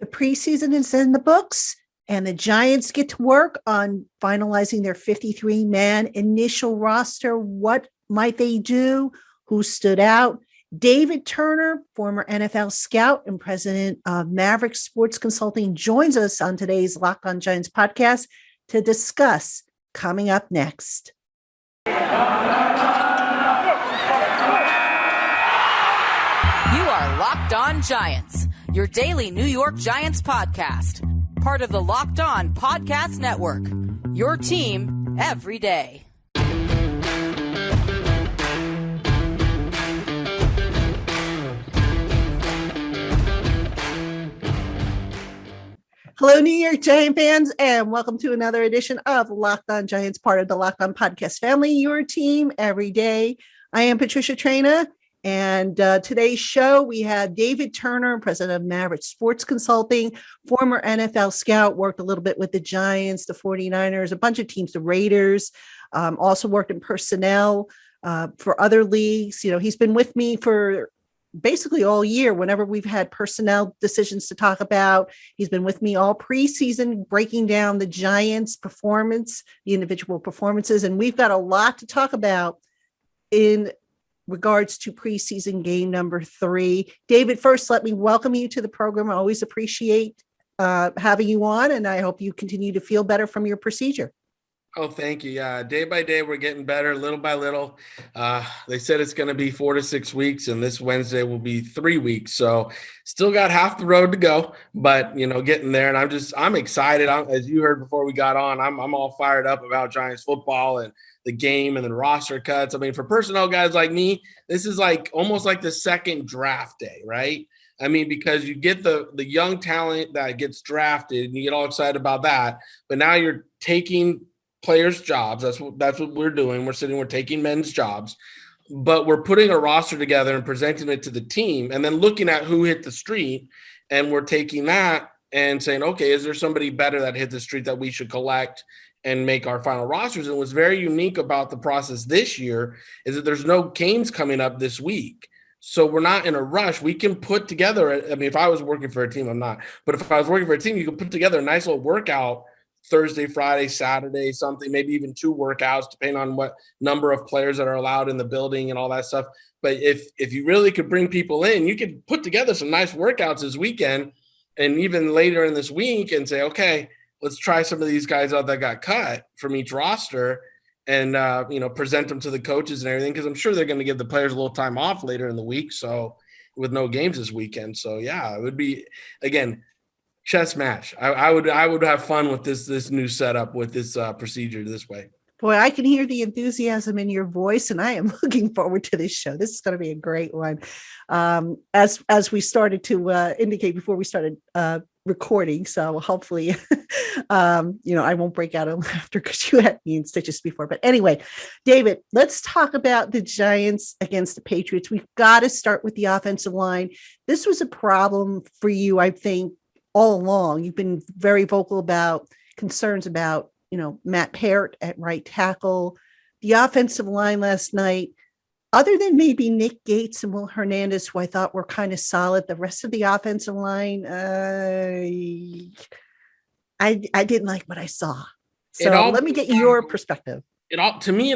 The preseason is in the books, and the Giants get to work on finalizing their 53-man initial roster. What might they do? Who stood out? David Turner, former NFL scout and president of Maverick Sports Consulting, joins us on today's LockedOn Giants podcast to discuss coming up next. You are Locked On Giants, your daily New York Giants podcast, part of the Locked On Podcast Network, your team every day. Hello, New York Giant fans, and welcome to another edition of Locked On Giants, part of the Locked On Podcast family, your team every day. I am Patricia Traina, and today's show, we have David Turner, president of Maverick Sports Consulting, former NFL scout, worked a little bit with the Giants, the 49ers, a bunch of teams, the Raiders, also worked in personnel for other leagues. You know, he's been with me for basically all year whenever we've had personnel decisions to talk about. He's been with me all preseason, breaking down the Giants' performance, the individual performances, and we've got a lot to talk about in regards to preseason game number 3. David, first, let me welcome you to the program. I always appreciate having you on, and I hope you continue to feel better from your procedure. Oh, thank you. Yeah, day by day, we're getting better, little by little. They said it's going to be 4 to 6 weeks, and this Wednesday will be 3 weeks. So still got half the road to go, but, you know, getting there. And I'm excited. As you heard before we got on, I'm all fired up about Giants football and the game and the roster cuts. I mean, for personnel guys like me, this is like almost like the second draft day, right? I mean, because you get the young talent that gets drafted and you get all excited about that, but now you're taking players' jobs. That's what we're doing. We're taking men's jobs, but we're putting a roster together and presenting it to the team and then looking at who hit the street. And we're taking that and saying, okay, is there somebody better that hit the street that we should collect and make our final rosters? And what's very unique about the process this year is that there's no games coming up this week. So we're not in a rush. We can put together, I mean, if I was working for a team, I'm not, but if I was working for a team, you can put together a nice little workout Thursday, Friday, Saturday, something, maybe even 2 workouts, depending on what number of players that are allowed in the building and all that stuff. But if you really could bring people in, you could put together some nice workouts this weekend and even later in this week and say, okay, let's try some of these guys out that got cut from each roster and, present them to the coaches and everything, because I'm sure they're going to give the players a little time off later in the week. So with no games this weekend. So, yeah, it would be, again, chess match. I would have fun with this new setup with this procedure this way. Boy, I can hear the enthusiasm in your voice, and I am looking forward to this show. This is going to be a great one. As we started to indicate before we started recording, so hopefully, I won't break out in laughter because you had me in stitches before. But anyway, David, let's talk about the Giants against the Patriots. We've got to start with the offensive line. This was a problem for you, I think, all along. You've been very vocal about concerns about, Matt Parrott at right tackle. The offensive line last night, other than maybe Nick Gates and Will Hernandez, who I thought were kind of solid, the rest of the offensive line, I didn't like what I saw. So let me get your perspective. It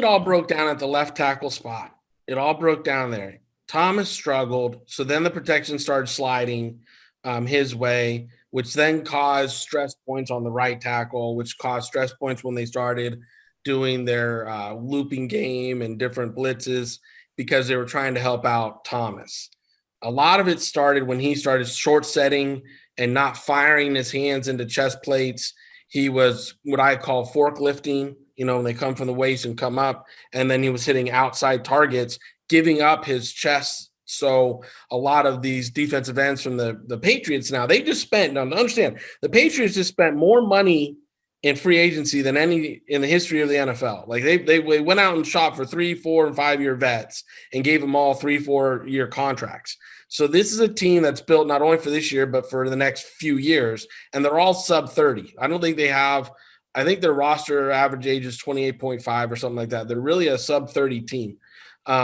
all broke down at the left tackle spot. It all broke down there. Thomas struggled. So then the protection started sliding his way, which then caused stress points on the right tackle, which caused stress points when they started doing their looping game and different blitzes because they were trying to help out Thomas. A lot of it started when he started short setting and not firing his hands into chest plates. He was what I call forklifting, when they come from the waist and come up, and then he was hitting outside targets, giving up his chest. So a lot of these defensive ends from the Patriots now, they just spent, now understand, the Patriots just spent more money in free agency than any in the history of the NFL. Like they went out and shopped for 3, 4, and 5 year vets and gave them all 3, 4 year contracts. So this is a team that's built not only for this year, but for the next few years. And they're all sub 30. I don't think I think their roster average age is 28.5 or something like that. They're really a sub 30 team,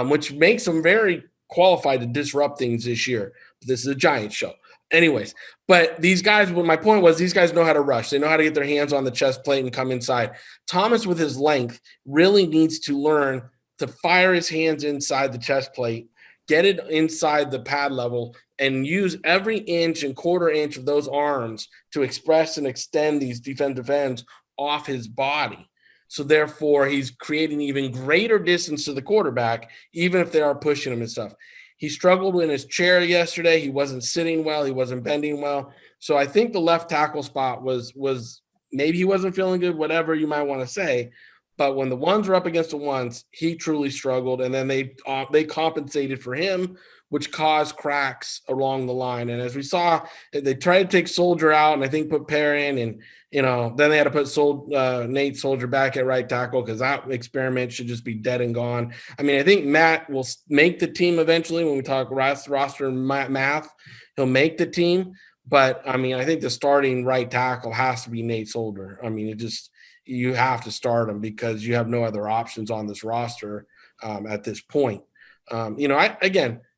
which makes them very qualified to disrupt things this year. This is a Giants show. Anyways, but these guys, my point was these guys know how to rush. They know how to get their hands on the chest plate and come inside. Thomas, with his length, really needs to learn to fire his hands inside the chest plate, get it inside the pad level, and use every inch and quarter inch of those arms to express and extend these defensive ends off his body. So therefore, he's creating even greater distance to the quarterback, even if they are pushing him and stuff. He struggled in his chair yesterday. He wasn't sitting well. He wasn't bending well. So I think the left tackle spot was maybe he wasn't feeling good, whatever you might want to say. But when the ones were up against the ones, he truly struggled. And then they compensated for him, which caused cracks along the line. And as we saw, they tried to take Soldier out and I think put Pear in. And, then they had to put Nate Soldier back at right tackle because that experiment should just be dead and gone. I mean, I think Matt will make the team eventually when we talk roster math. He'll make the team. But, I mean, I think the starting right tackle has to be Nate Soldier. I mean, you have to start him because you have no other options on this roster at this point.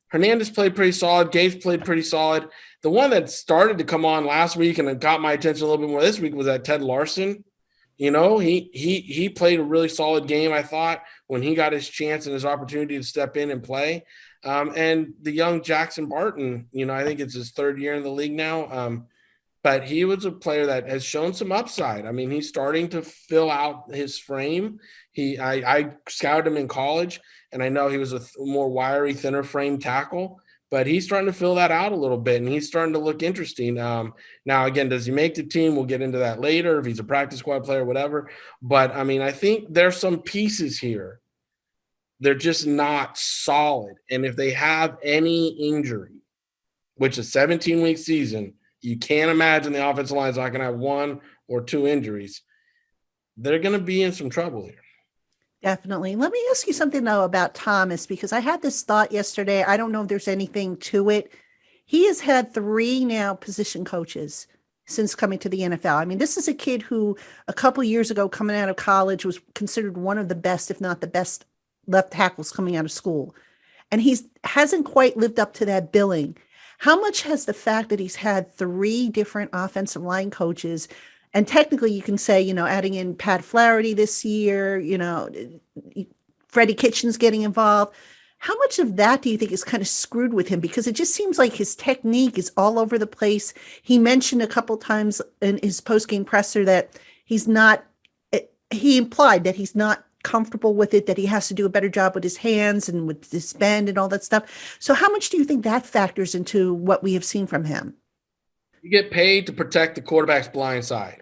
Hernandez played pretty solid. Gates played pretty solid. The one that started to come on last week and it got my attention a little bit more this week was that Ted Larson. He played a really solid game, I thought, when he got his chance and his opportunity to step in and play. And the young Jackson Barton, I think it's his third year in the league now. But he was a player that has shown some upside. I mean, he's starting to fill out his frame. I scouted him in college, and I know he was a more wiry, thinner frame tackle, but he's starting to fill that out a little bit, and he's starting to look interesting. Now, again, does he make the team? We'll get into that later, if he's a practice squad player, whatever. But, I mean, I think there's some pieces here. They're just not solid. And if they have any injury, which is a 17-week season – you can't imagine the offensive line is not going to have one or two injuries. They're going to be in some trouble here. Definitely. Let me ask you something, though, about Thomas, because I had this thought yesterday. I don't know if there's anything to it. He has had 3 now position coaches since coming to the NFL. I mean, this is a kid who a couple of years ago coming out of college was considered one of the best, if not the best, left tackles coming out of school. And hasn't quite lived up to that billing. How much has the fact that he's had 3 different offensive line coaches, and technically you can say, adding in Pat Flaherty this year, Freddie Kitchens getting involved. How much of that do you think is kind of screwed with him? Because it just seems like his technique is all over the place. He mentioned a couple times in his post-game presser that he implied that he's not comfortable with it, that he has to do a better job with his hands and with his bend and all that stuff. So how much do you think that factors into what we have seen from him? You get paid to protect the quarterback's blind side.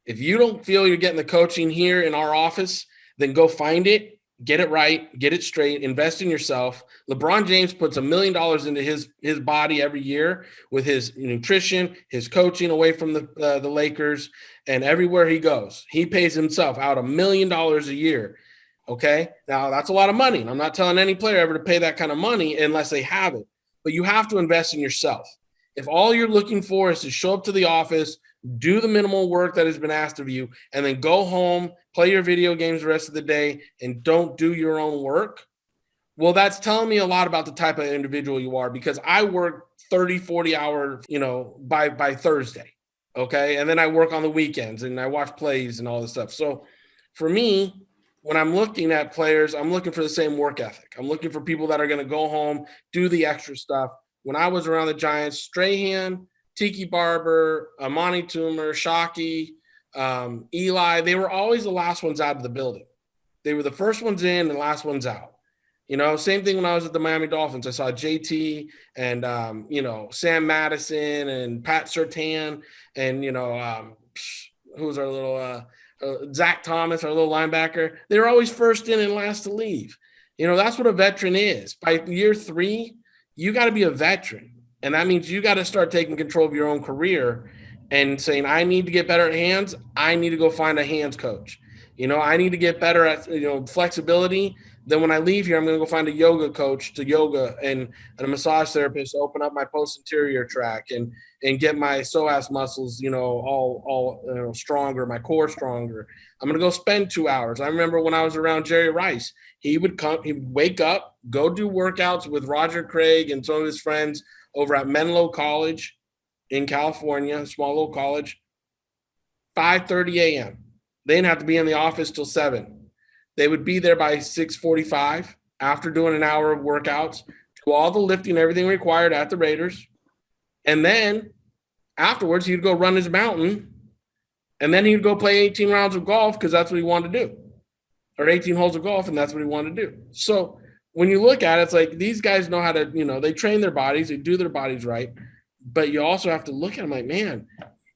If you don't feel you're getting the coaching here in our office, then go find it, get it right, get it straight, invest in yourself. LeBron James puts $1 million into his body every year with his nutrition, his coaching away from the Lakers, and everywhere he goes. He pays himself out $1 million a year. Okay? Now, that's a lot of money. And I'm not telling any player ever to pay that kind of money unless they have it. But you have to invest in yourself. If all you're looking for is to show up to the office, do the minimal work that has been asked of you, and then go home, play your video games the rest of the day, and don't do your own work, well, that's telling me a lot about the type of individual you are, because I work 30, 40 hours, by Thursday, okay? And then I work on the weekends, and I watch plays and all this stuff. So for me, when I'm looking at players, I'm looking for the same work ethic. I'm looking for people that are going to go home, do the extra stuff. When I was around the Giants, Strahan, Tiki Barber, Amani Toomer, Shockey, Eli, they were always the last ones out of the building. They were the first ones in and last ones out. Same thing when I was at the Miami Dolphins. I saw JT and, Sam Madison and Pat Surtain and, who was our little Zach Thomas, our little linebacker. They were always first in and last to leave. That's what a veteran is. By year 3, you got to be a veteran. And that means you got to start taking control of your own career and saying, I need to get better at hands. I need to go find a hands coach. I need to get better at, flexibility. Then when I leave here, I'm going to go find a yoga coach to yoga and a massage therapist to open up my posterior tract and get my psoas muscles, all stronger, my core stronger. I'm going to go spend 2 hours. I remember when I was around Jerry Rice, he would wake up, go do workouts with Roger Craig and some of his friends over at Menlo College in California, a small little college, 5:30 a.m. They didn't have to be in the office till 7. They would be there by 6:45 after doing an hour of workouts, do all the lifting, everything required at the Raiders. And then afterwards, he'd go run his mountain, and then he'd go play 18 rounds of golf because that's what he wanted to do, or 18 holes of golf, and that's what he wanted to do. So when you look at it, it's like these guys know how to, they train their bodies, they do their bodies right, but you also have to look at them like, man,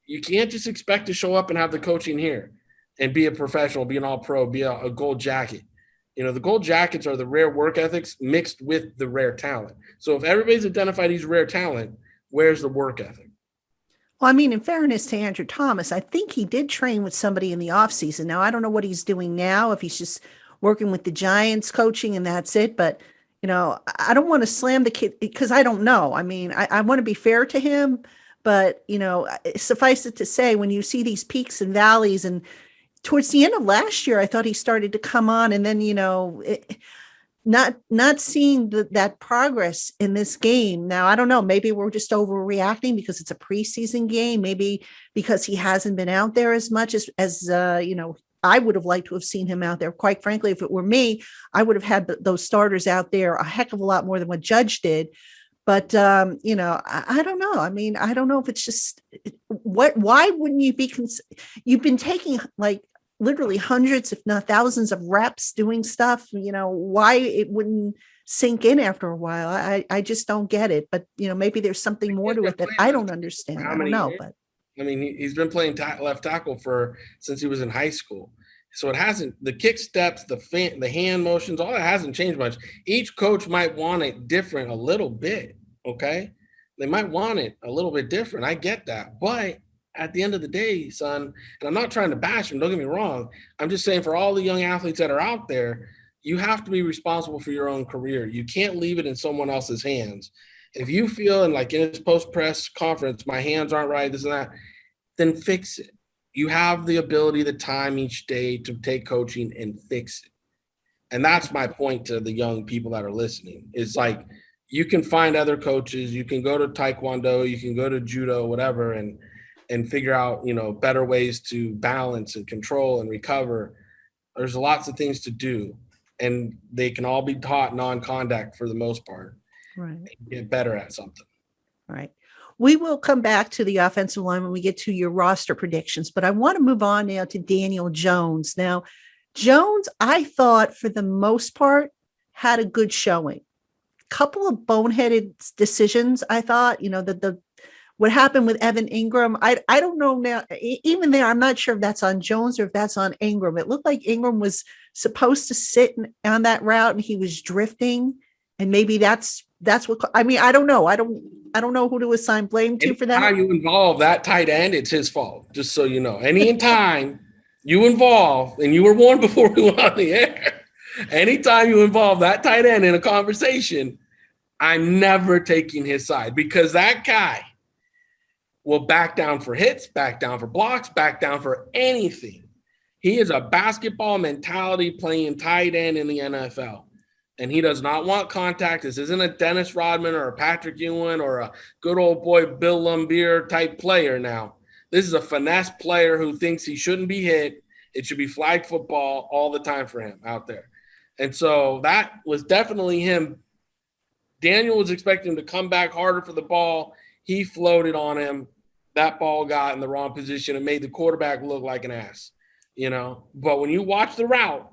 you can't just expect to show up and have the coaching here and be a professional, be an all-pro, be a gold jacket. The gold jackets are the rare work ethics mixed with the rare talent. So if everybody's identified he's rare talent, where's the work ethic? Well, I mean, in fairness to Andrew Thomas, I think he did train with somebody in the offseason. Now, I don't know what he's doing now, if he's just working with the Giants coaching and that's it. But, I don't want to slam the kid because I don't know. I mean, I want to be fair to him. But, suffice it to say, when you see these peaks and valleys, and towards the end of last year, I thought he started to come on, and then, not seeing that progress in this game. Now, I don't know, maybe we're just overreacting because it's a preseason game, maybe because he hasn't been out there as much as I would have liked to have seen him out there. Quite frankly, if it were me, I would have had those starters out there a heck of a lot more than what Judge did. But, I don't know. I mean, I don't know if it's just why wouldn't you be, you've been taking like literally hundreds, if not thousands of reps doing stuff, why it wouldn't sink in after a while. I just don't get it. But, maybe there's something more to it that I don't understand. I don't know. But I mean, he's been playing left tackle since he was in high school. So it hasn't, the kick steps, the hand motions, all that hasn't changed much. Each coach might want it different a little bit, okay? They might want it a little bit different. I get that. But at the end of the day, son, and I'm not trying to bash him, don't get me wrong. I'm just saying for all the young athletes that are out there, you have to be responsible for your own career. You can't leave it in someone else's hands. If you feel, and like in his post-press conference, my hands aren't right, this and that, then fix it. You have the ability, the time each day to take coaching and fix it. And that's my point to the young people that are listening. It's like you can find other coaches. You can go to Taekwondo. You can go to Judo, whatever, and figure out, better ways to balance and control and recover. There's lots of things to do. And they can all be taught non-contact for the most part. Right. Get better at something. Right. We will come back to the offensive line when we get to your roster predictions, but I want to move on now to Daniel Jones. Now, Jones, I thought for the most part had a good showing. Couple of boneheaded decisions. I thought, what happened with Evan Ingram. I don't know now. Even there, I'm not sure if that's on Jones or if that's on Ingram. It looked like Ingram was supposed to sit on that route and he was drifting, and maybe that's what. I mean, I don't know. I don't know who to assign blame to for that. Anytime you involve that tight end, it's his fault. Just so you know, anytime you involve, and you were warned before we went on the air. Anytime you involve that tight end in a conversation, I'm never taking his side, because that guy will back down for hits, back down for blocks, back down for anything. He is a basketball mentality playing tight end in the NFL. And he does not want contact. This isn't a Dennis Rodman or a Patrick Ewing or a good old boy Bill Laimbeer type player now. This is a finesse player who thinks he shouldn't be hit. It should be flag football all the time for him out there. And so that was definitely him. Daniel was expecting him to come back harder for the ball. He floated on him. That ball got in the wrong position and made the quarterback look like an ass, But when you watch the route,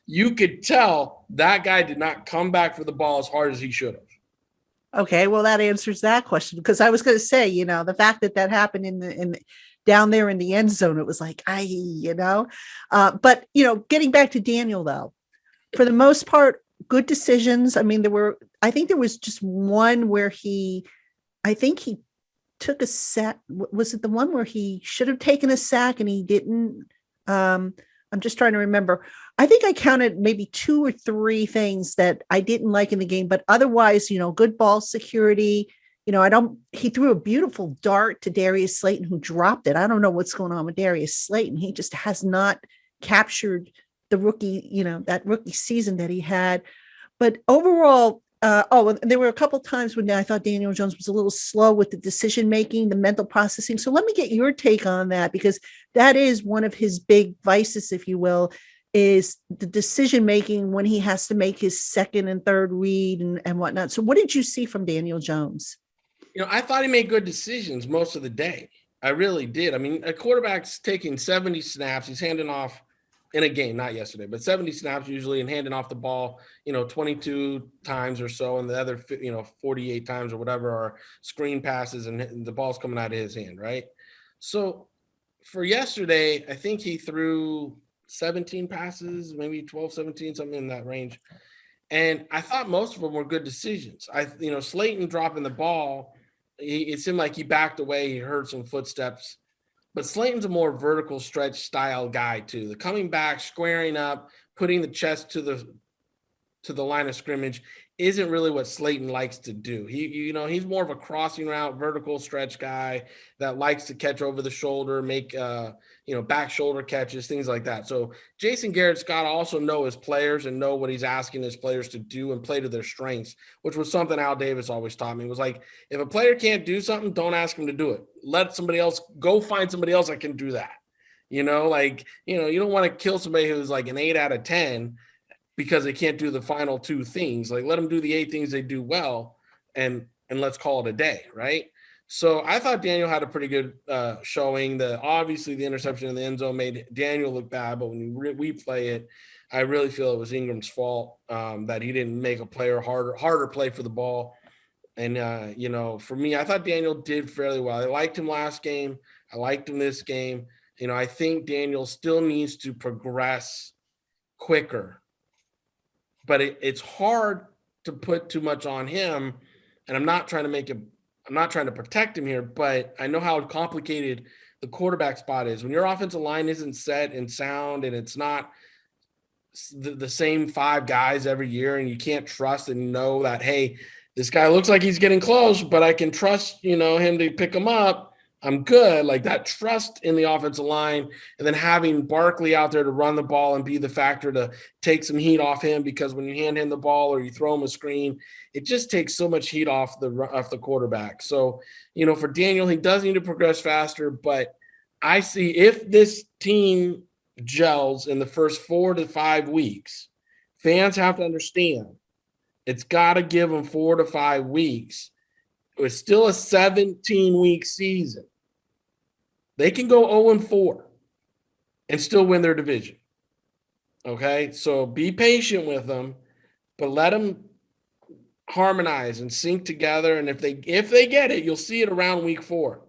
you could tell that guy did not come back for the ball as hard as he should have. Okay, well, that answers that question, because I was going to say, the fact that happened in down there in the end zone, it was like, but getting back to Daniel though, for the most part, good decisions. I mean, I think there was just one where he took a sack. Was it the one where he should have taken a sack and he didn't? I'm just trying to remember. I think I counted maybe 2 or 3 things that I didn't like in the game, but otherwise, good ball security. He threw a beautiful dart to Darius Slayton, who dropped it. I don't know what's going on with Darius Slayton. He just has not captured the rookie, that rookie season that he had. But overall, and there were a couple times when I thought Daniel Jones was a little slow with the decision making, the mental processing. So let me get your take on that, because that is one of his big vices, if you will, is the decision making when he has to make his second and third read and whatnot. So what did you see from Daniel Jones? I thought he made good decisions most of the day. I really did. I mean, a quarterback's taking 70 snaps. He's handing off in a game, not yesterday, but 70 snaps usually, and handing off the ball, 22 times or so. And the other, 48 times or whatever are screen passes, and the ball's coming out of his hand, right? So for yesterday, I think he threw 17 passes, maybe 12, 17, something in that range. And I thought most of them were good decisions. Slayton dropping the ball, it seemed like he backed away. He heard some footsteps. But Slayton's a more vertical stretch style guy too. The coming back, squaring up, putting the chest to the line of scrimmage isn't really what Slayton likes to do. He's more of a crossing route, vertical stretch guy that likes to catch over the shoulder, make back shoulder catches, things like that. So Jason Garrett's got to also know his players and know what he's asking his players to do and play to their strengths, which was something Al Davis always taught me. It was like, if a player can't do something, don't ask him to do it. Let somebody else go find somebody else that can do that. You don't want to kill somebody who's like an 8 out of 10 because they can't do the final 2 things. Like, let them do the 8 things they do well, and let's call it a day, right? So I thought Daniel had a pretty good showing. Obviously the interception in the end zone made Daniel look bad, but when you replay it, I really feel it was Ingram's fault that he didn't make a player harder play for the ball. And for me, I thought Daniel did fairly well. I liked him last game. I liked him this game. I think Daniel still needs to progress quicker. But it's hard to put too much on him, and I'm not trying to protect him here, but I know how complicated the quarterback spot is. When your offensive line isn't set and sound, and it's not the same 5 guys every year, and you can't trust and know that, hey, this guy looks like he's getting close, but I can trust, him to pick him up. I'm good. Like, that trust in the offensive line, and then having Barkley out there to run the ball and be the factor to take some heat off him, because when you hand him the ball or you throw him a screen, it just takes so much heat off the quarterback. So, for Daniel, he does need to progress faster, but I see if this team gels in the first 4 to 5 weeks, fans have to understand it's got to give them 4 to 5 weeks. It's still a 17-week season. They can go 0-4 and still win their division. Okay? So be patient with them, but let them harmonize and sync together. And if they get it, you'll see it around week 4.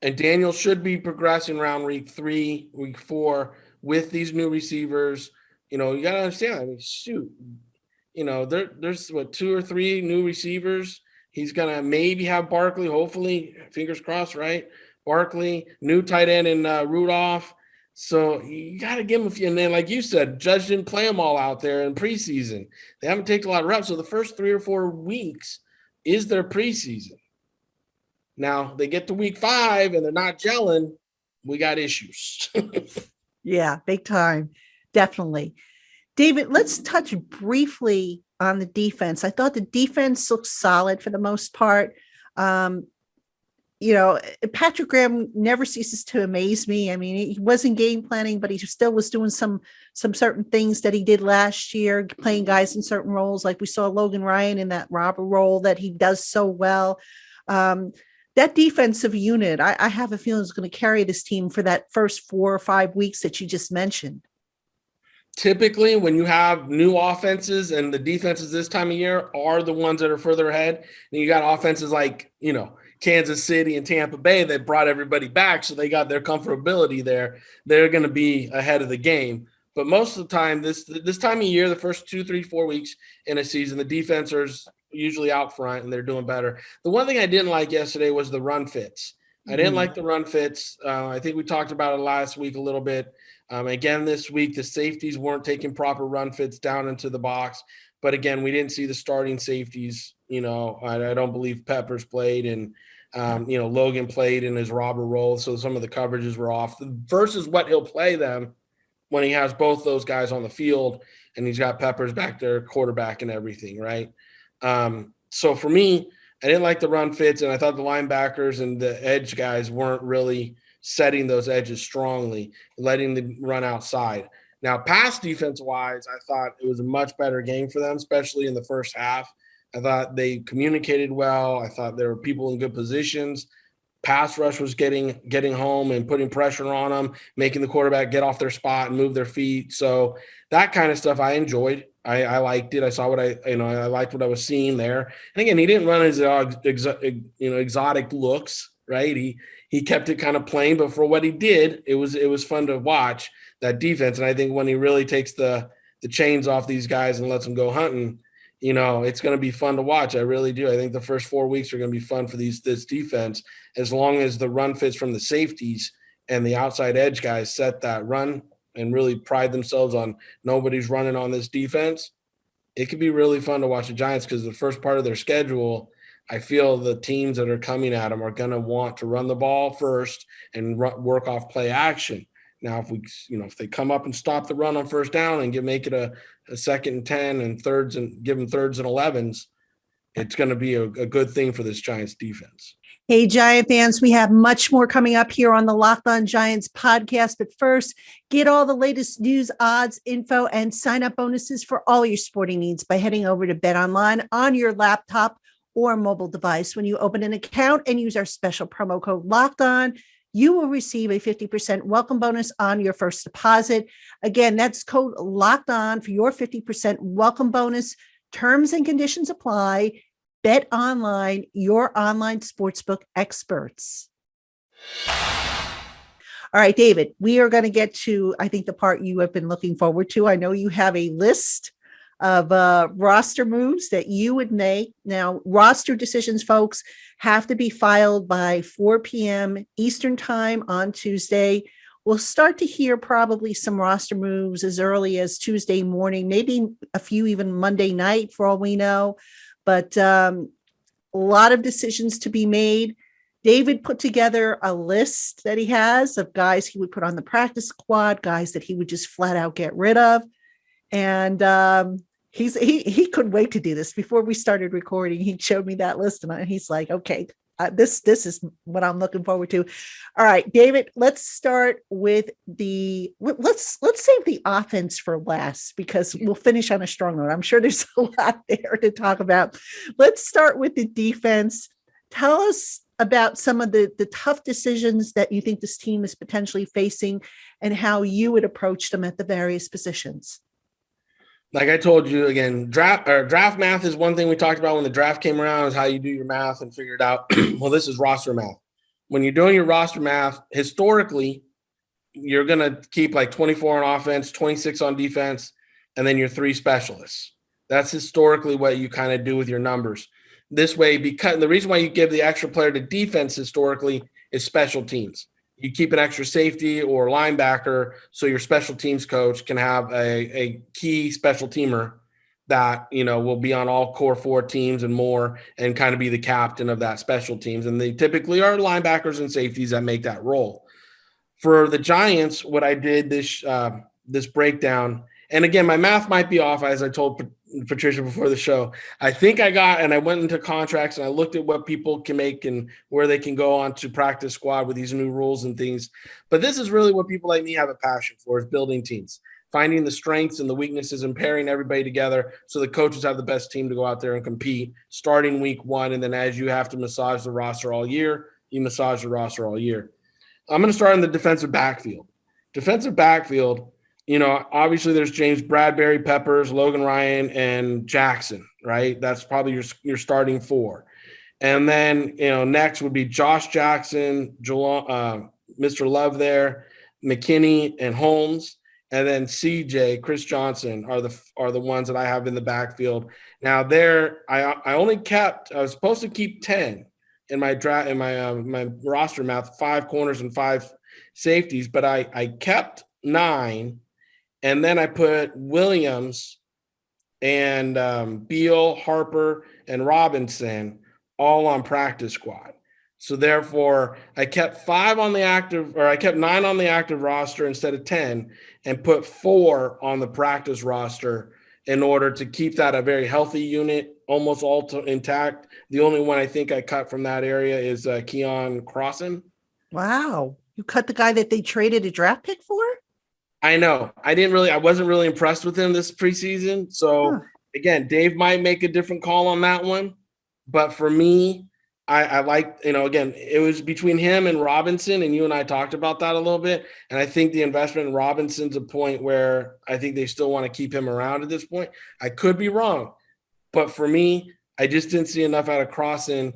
And Daniel should be progressing around week 3, week 4 with these new receivers. You got to understand. I mean, shoot. There's 2 or 3 new receivers. He's going to maybe have Barkley, hopefully, fingers crossed, right? Barkley, new tight end in Rudolph. So you got to give him a few. And then, like you said, Judge didn't play them all out there in preseason. They haven't taken a lot of reps. So the first 3 or 4 weeks is their preseason. Now, they get to week 5 and they're not gelling. We got issues. Yeah, big time. Definitely. David, let's touch briefly on the defense. I thought the defense looked solid for the most part. Patrick Graham never ceases to amaze me. I mean, he wasn't game planning, but he still was doing some certain things that he did last year, playing guys in certain roles. Like we saw Logan Ryan in that robber role that he does so well. That defensive unit, I have a feeling is going to carry this team for that first 4 or 5 weeks that you just mentioned. Typically, when you have new offenses and the defenses this time of year are the ones that are further ahead, and you got offenses like, Kansas City and Tampa Bay that brought everybody back, so they got their comfortability there. They're going to be ahead of the game. But most of the time, this time of year, the first 2, 3, 4 weeks in a season, the defenders usually out front and they're doing better. The one thing I didn't like yesterday was the run fits. I didn't like the run fits. I think we talked about it last week a little bit. Again, this week, the safeties weren't taking proper run fits down into the box. But again, we didn't see the starting safeties. I don't believe Peppers played, and Logan played in his robber role. So some of the coverages were off versus what he'll play them when he has both those guys on the field and he's got Peppers back there, quarterback and everything, right? So for me, I didn't like the run fits, and I thought the linebackers and the edge guys weren't really setting those edges strongly, letting them run outside. Now, pass defense-wise, I thought it was a much better game for them, especially in the first half. I thought they communicated well. I thought there were people in good positions. Pass rush was getting home and putting pressure on them, making the quarterback get off their spot and move their feet. So that kind of stuff I enjoyed. I liked it. I saw what I liked what I was seeing there. And again, he didn't run his exotic looks, right? He kept it kind of plain, but for what he did, it was fun to watch that defense. And I think when he really takes the chains off these guys and lets them go hunting, it's going to be fun to watch. I really do. I think the first 4 weeks are going to be fun for this defense, as long as the run fits from the safeties and the outside edge guys set that run and really pride themselves on nobody's running on this defense. It could be really fun to watch the Giants, because the first part of their schedule, I feel the teams that are coming at them are going to want to run the ball first and work off play action. Now, if they come up and stop the run on first down and make it a 2nd and 10 and thirds and give them 3rds and 11s, it's going to be a good thing for this Giants defense. Hey, Giant fans, we have much more coming up here on the LockedOn Giants podcast. But first, get all the latest news, odds, info, and sign-up bonuses for all your sporting needs by heading over to BetOnline on your laptop or mobile device. When you open an account and use our special promo code LockedOn, you will receive a 50% welcome bonus on your first deposit. Again, that's code LockedOn for your 50% welcome bonus. Terms and conditions apply. Bet Online, your online sportsbook experts. All right, David, we are going to get to, I think, the part you have been looking forward to. I know you have a list of roster moves that you would make. Now, roster decisions, folks, have to be filed by 4 p.m. Eastern time on Tuesday. We'll start to hear probably some roster moves as early as Tuesday morning, maybe a few even Monday night for all we know. But a lot of decisions to be made. David put together a list that he has of guys he would put on the practice squad, guys that he would just flat out get rid of. And he couldn't wait to do this. Before we started recording, he showed me that list, and he's like, okay, this is what I'm looking forward to. All right, David, let's start with let's save the offense for last, because we'll finish on a strong note. I'm sure there's a lot there to talk about. Let's start with the defense. Tell us about some of the tough decisions that you think this team is potentially facing and how you would approach them at the various positions. Like I told you, again, draft math is one thing we talked about when the draft came around, is how you do your math and figure it out. Well, this is roster math. When you're doing your roster math, historically, you're going to keep like 24 on offense, 26 on defense, and then your 3 specialists. That's historically what you kind of do with your numbers. This way, because the reason why you give the extra player to defense historically is special teams. You keep an extra safety or linebacker so your special teams coach can have a key special teamer that, will be on all core 4 teams and more, and kind of be the captain of that special teams. And they typically are linebackers and safeties that make that role. For the Giants, what I did this breakdown, and again, my math might be off, as I told Patricia before the show. I think I went into contracts and I looked at what people can make and where they can go on to practice squad with these new rules and things. But this is really what people like me have a passion for, is building teams, finding the strengths and the weaknesses and pairing everybody together so the coaches have the best team to go out there and compete starting week 1. And then as you have to massage the roster all year, you massage the roster all year. I'm going to start in the defensive backfield. Obviously there's James Bradbury, Peppers, Logan Ryan, and Jackson, right? That's probably your starting 4. And then, next would be Josh Jackson, Mr. Love there, McKinney, and Holmes. And then CJ, Chris Johnson are the ones that I have in the backfield. Now there, I was supposed to keep 10 in my my roster math, 5 corners and 5 safeties, but I kept 9. And then I put Williams and Beal, Harper, and Robinson all on practice squad. So therefore, I kept 9 on the active roster instead of 10 and put 4 on the practice roster in order to keep that a very healthy unit, almost all intact. The only one I think I cut from that area is Keon Crossan. Wow. You cut the guy that they traded a draft pick for? I know. I wasn't really impressed with him this preseason. So again, Dave might make a different call on that one. But for me, I like, again, it was between him and Robinson, and you and I talked about that a little bit. And I think the investment in Robinson's a point where I think they still want to keep him around at this point. I could be wrong. But for me, I just didn't see enough out of Crossan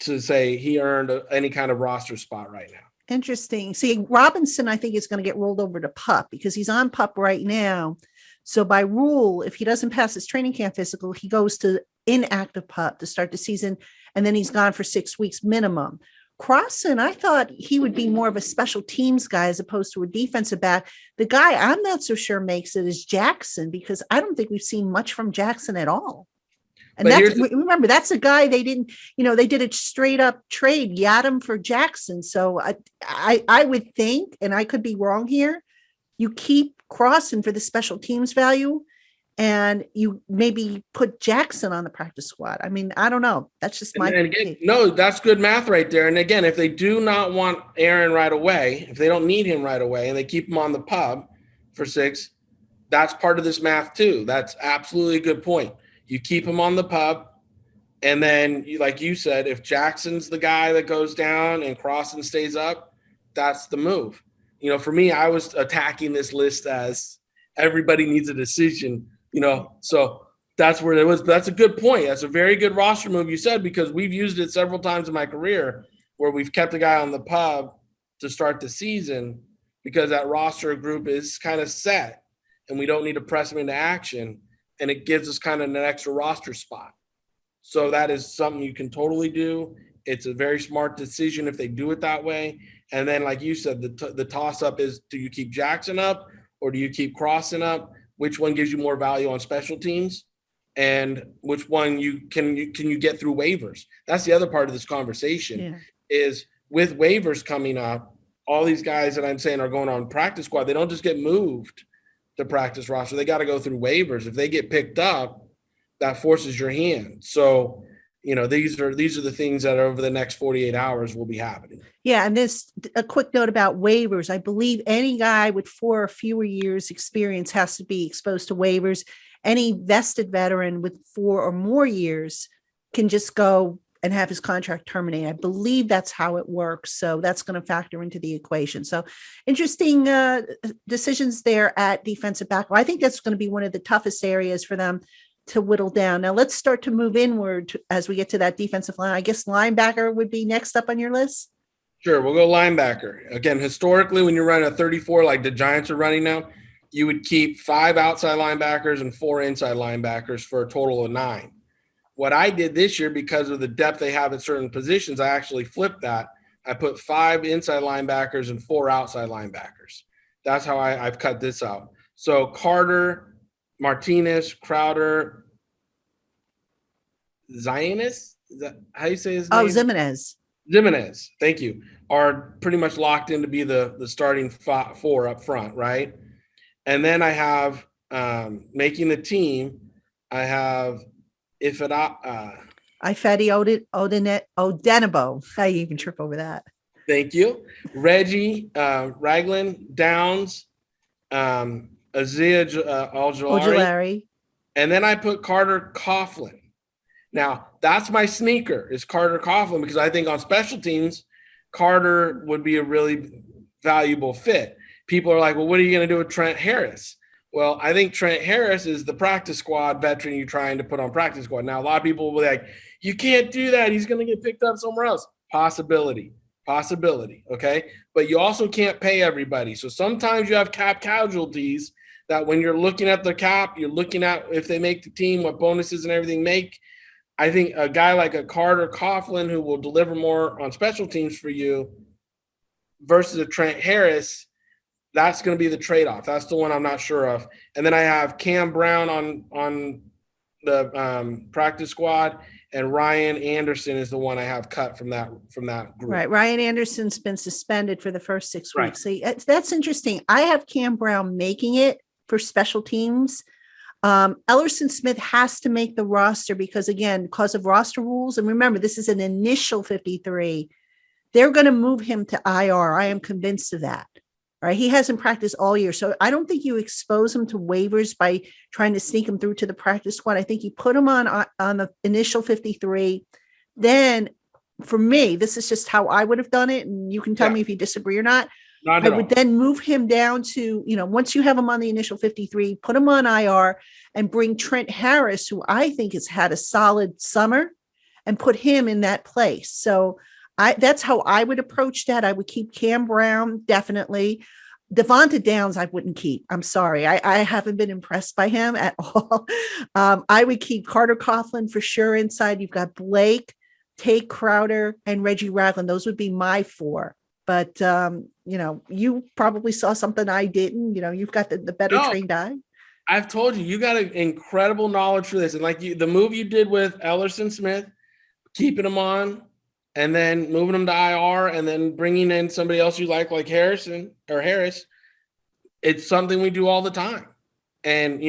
to say he earned any kind of roster spot right now. Interesting. See, Robinson, I think, is going to get rolled over to PUP because he's on PUP right now. So by rule, if he doesn't pass his training camp physical, he goes to inactive PUP to start the season, and then he's gone for 6 weeks minimum. Crossan, I thought he would be more of a special teams guy as opposed to a defensive back. The guy I'm not so sure makes it is Jackson, because I don't think we've seen much from Jackson at all. And remember, that's a guy they didn't, they did a straight up trade, Yadam for Jackson. So I would think, and I could be wrong here, you keep Crossan for the special teams value, and you maybe put Jackson on the practice squad. I mean, I don't know. That's just my again, no, that's good math right there. And again, if they do not want Aaron right away, if they don't need him right away, and they keep him on the pub for 6, that's part of this math too. That's absolutely a good point. You keep him on the pub, and then, like you said, if Jackson's the guy that goes down and Crossan stays up, that's the move. For me, I was attacking this list as everybody needs a decision, so that's where it was. But that's a good point. That's a very good roster move you said, because we've used it several times in my career where we've kept a guy on the pub to start the season because that roster group is kind of set and we don't need to press them into action. And it gives us kind of an extra roster spot. So that is something you can totally do. It's a very smart decision if they do it that way. And then, like you said, the toss-up is, do you keep Jackson up or do you keep Crossan up? Which one gives you more value on special teams? And which one can you get through waivers? That's the other part of this conversation is with waivers coming up, all these guys that I'm saying are going on practice squad, they don't just get moved to practice roster. They got to go through waivers. If they get picked up, that forces your hand. So, these are the things that over the next 48 hours will be happening. Yeah. And a quick note about waivers. I believe any guy with 4 or fewer years experience has to be exposed to waivers. Any vested veteran with 4 or more years can just go and have his contract terminated. I believe that's how it works. So that's going to factor into the equation. So interesting decisions there at defensive back. Well, I think that's going to be one of the toughest areas for them to whittle down. Now let's start to move inward as we get to that defensive line. I guess linebacker would be next up on your list. Sure. We'll go linebacker. Again, historically, when you're running a 34, like the Giants are running now, you would keep 5 outside linebackers and 4 inside linebackers for a total of 9. What I did this year, because of the depth they have at certain positions, I actually flipped that. I put 5 inside linebackers and 4 outside linebackers. That's how I've cut this out. So Carter, Martinez, Crowder, Zionis, is that how you say his name? Oh, Zimenez, thank you, are pretty much locked in to be the starting 4 up front, right? And then I have making the team, I have Ifeadi Odenigbo. I even trip over that. Thank you. Reggie, Ragland, Downs, Azia Ojulari. And then I put Carter Coughlin. Now, that's my sneaker, is Carter Coughlin, because I think on special teams, Carter would be a really valuable fit. People are like, well, what are you going to do with Trent Harris? Well, I think Trent Harris is the practice squad veteran you're trying to put on practice squad. Now, a lot of people will be like, you can't do that. He's going to get picked up somewhere else. Possibility, okay? But you also can't pay everybody. So sometimes you have cap casualties that when you're looking at the cap, you're looking at if they make the team, what bonuses and everything make. I think a guy like a Carter Coughlin who will deliver more on special teams for you versus a Trent Harris, that's going to be the trade-off. That's the one I'm not sure of. And then I have Cam Brown on the practice squad, and Ryan Anderson is the one I have cut from that group. Right. Ryan Anderson's been suspended for the first 6 Right. weeks. So that's interesting. I have Cam Brown making it for special teams. Ellerson Smith has to make the roster because of roster rules. And remember, this is an initial 53. They're going to move him to IR. I am convinced of that. Right. He hasn't practiced all year. So I don't think you expose him to waivers by trying to sneak him through to the practice squad. I think you put him on the initial 53. Then for me, this is just how I would have done it. And you can tell me if you disagree or not. I would then move him down to, once you have him on the initial 53, put him on IR and bring Trent Harris, who I think has had a solid summer, and put him in that place. So that's how I would approach that. I would keep Cam Brown, definitely. Devonta Downs, I wouldn't keep. I'm sorry. I haven't been impressed by him at all. I would keep Carter Coughlin for sure inside. You've got Blake, Tate Crowder, and Reggie Ragland. Those would be my four. But, you probably saw something I didn't. You've got the better trained eye. I've told you got an incredible knowledge for this. And the move you did with Ellerson Smith, keeping him on, and then moving him to IR, and then bringing in somebody else you like Harris, it's something we do all the time. And,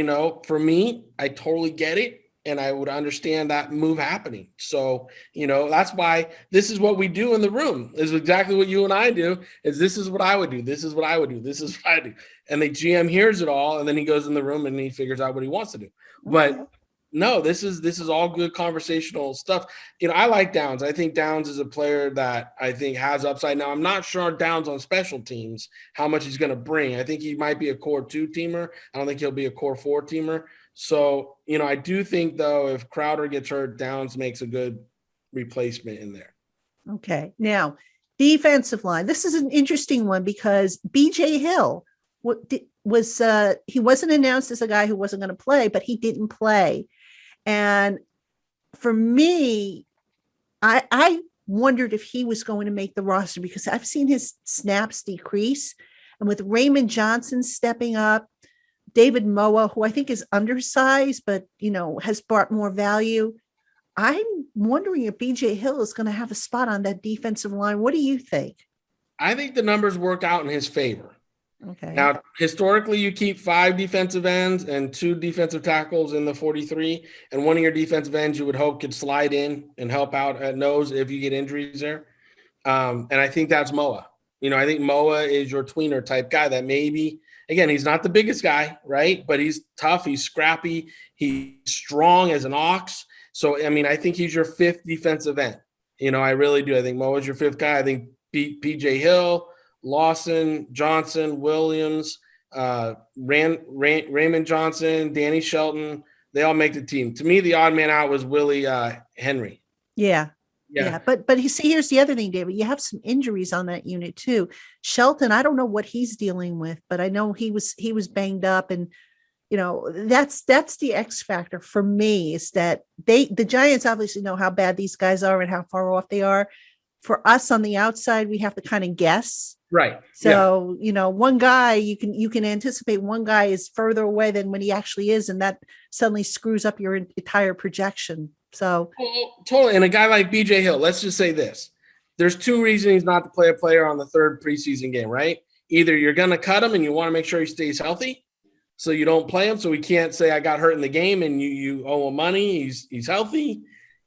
for me, I totally get it. And I would understand that move happening. So, that's why this is what we do in the room. This is exactly what you and I do. This is what I would do. This is what I would do. This is what I do. And the GM hears it all, and then he goes in the room and he figures out what he wants to do. But no, this is all good conversational stuff. I like Downs. I think Downs is a player that I think has upside. Now, I'm not sure Downs on special teams, how much he's going to bring. I think he might be a core 2 teamer. I don't think he'll be a core 4 teamer. So, I do think, though, if Crowder gets hurt, Downs makes a good replacement in there. Okay. Now, defensive line. This is an interesting one because B.J. Hill he wasn't announced as a guy who wasn't going to play, but he didn't play. And for me, I wondered if he was going to make the roster because I've seen his snaps decrease. And with Raymond Johnson stepping up, David Moa, who I think is undersized, but, has brought more value. I'm wondering if BJ Hill is going to have a spot on that defensive line. What do you think? I think the numbers work out in his favor. Okay. Now, historically, you keep 5 defensive ends and 2 defensive tackles in the 43, and one of your defensive ends you would hope could slide in and help out at nose if you get injuries there. And I think that's Moa. I think Moa is your tweener type guy that maybe – again, he's not the biggest guy, right? But he's tough. He's scrappy. He's strong as an ox. So, I think he's your 5th defensive end. I really do. I think Moa's your 5th guy. I think P.J. Hill, Lawson, Johnson, Williams, Raymond Johnson, Danny Shelton, they all make the team. To me, the odd man out was Willie Henry. Yeah. But here's the other thing, David. You have some injuries on that unit too. Shelton, I don't know what he's dealing with, but I know he was banged up, and that's the X factor for me is that the Giants obviously know how bad these guys are and how far off they are. For us on the outside, we have to kind of guess. Right. So, one guy you can anticipate one guy is further away than when he actually is, and that suddenly screws up your entire projection. So totally. And a guy like BJ Hill, let's just say this. There's 2 reasons he's not to play a player on the 3rd preseason game, right? Either you're going to cut him and you want to make sure he stays healthy, so you don't play him. So we can't say I got hurt in the game and you owe him money. He's healthy.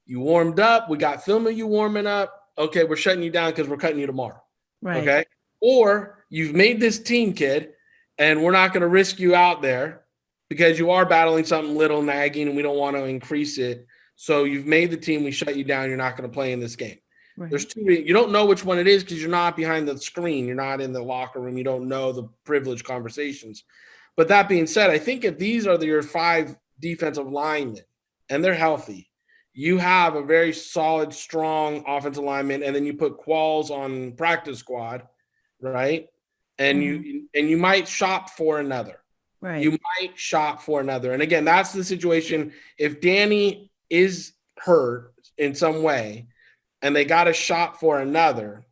You warmed up. We got film of you warming up. Okay, we're shutting you down because we're cutting you tomorrow. Right. Okay. Or you've made this team, kid, and we're not going to risk you out there because you are battling something little nagging and we don't want to increase it. So you've made the team, we shut you down, you're not going to play in this game. Right. There's 2, you don't know which one it is because you're not behind the screen. You're not in the locker room. You don't know the privileged conversations. But that being said, I think if these are your 5 defensive linemen and they're healthy, you have a very solid, strong offensive lineman, and then you put Qualls on practice squad, right? And you might shop for another. Right. You might shop for another. And again, that's the situation. If Danny is hurt in some way and they got to shop for another,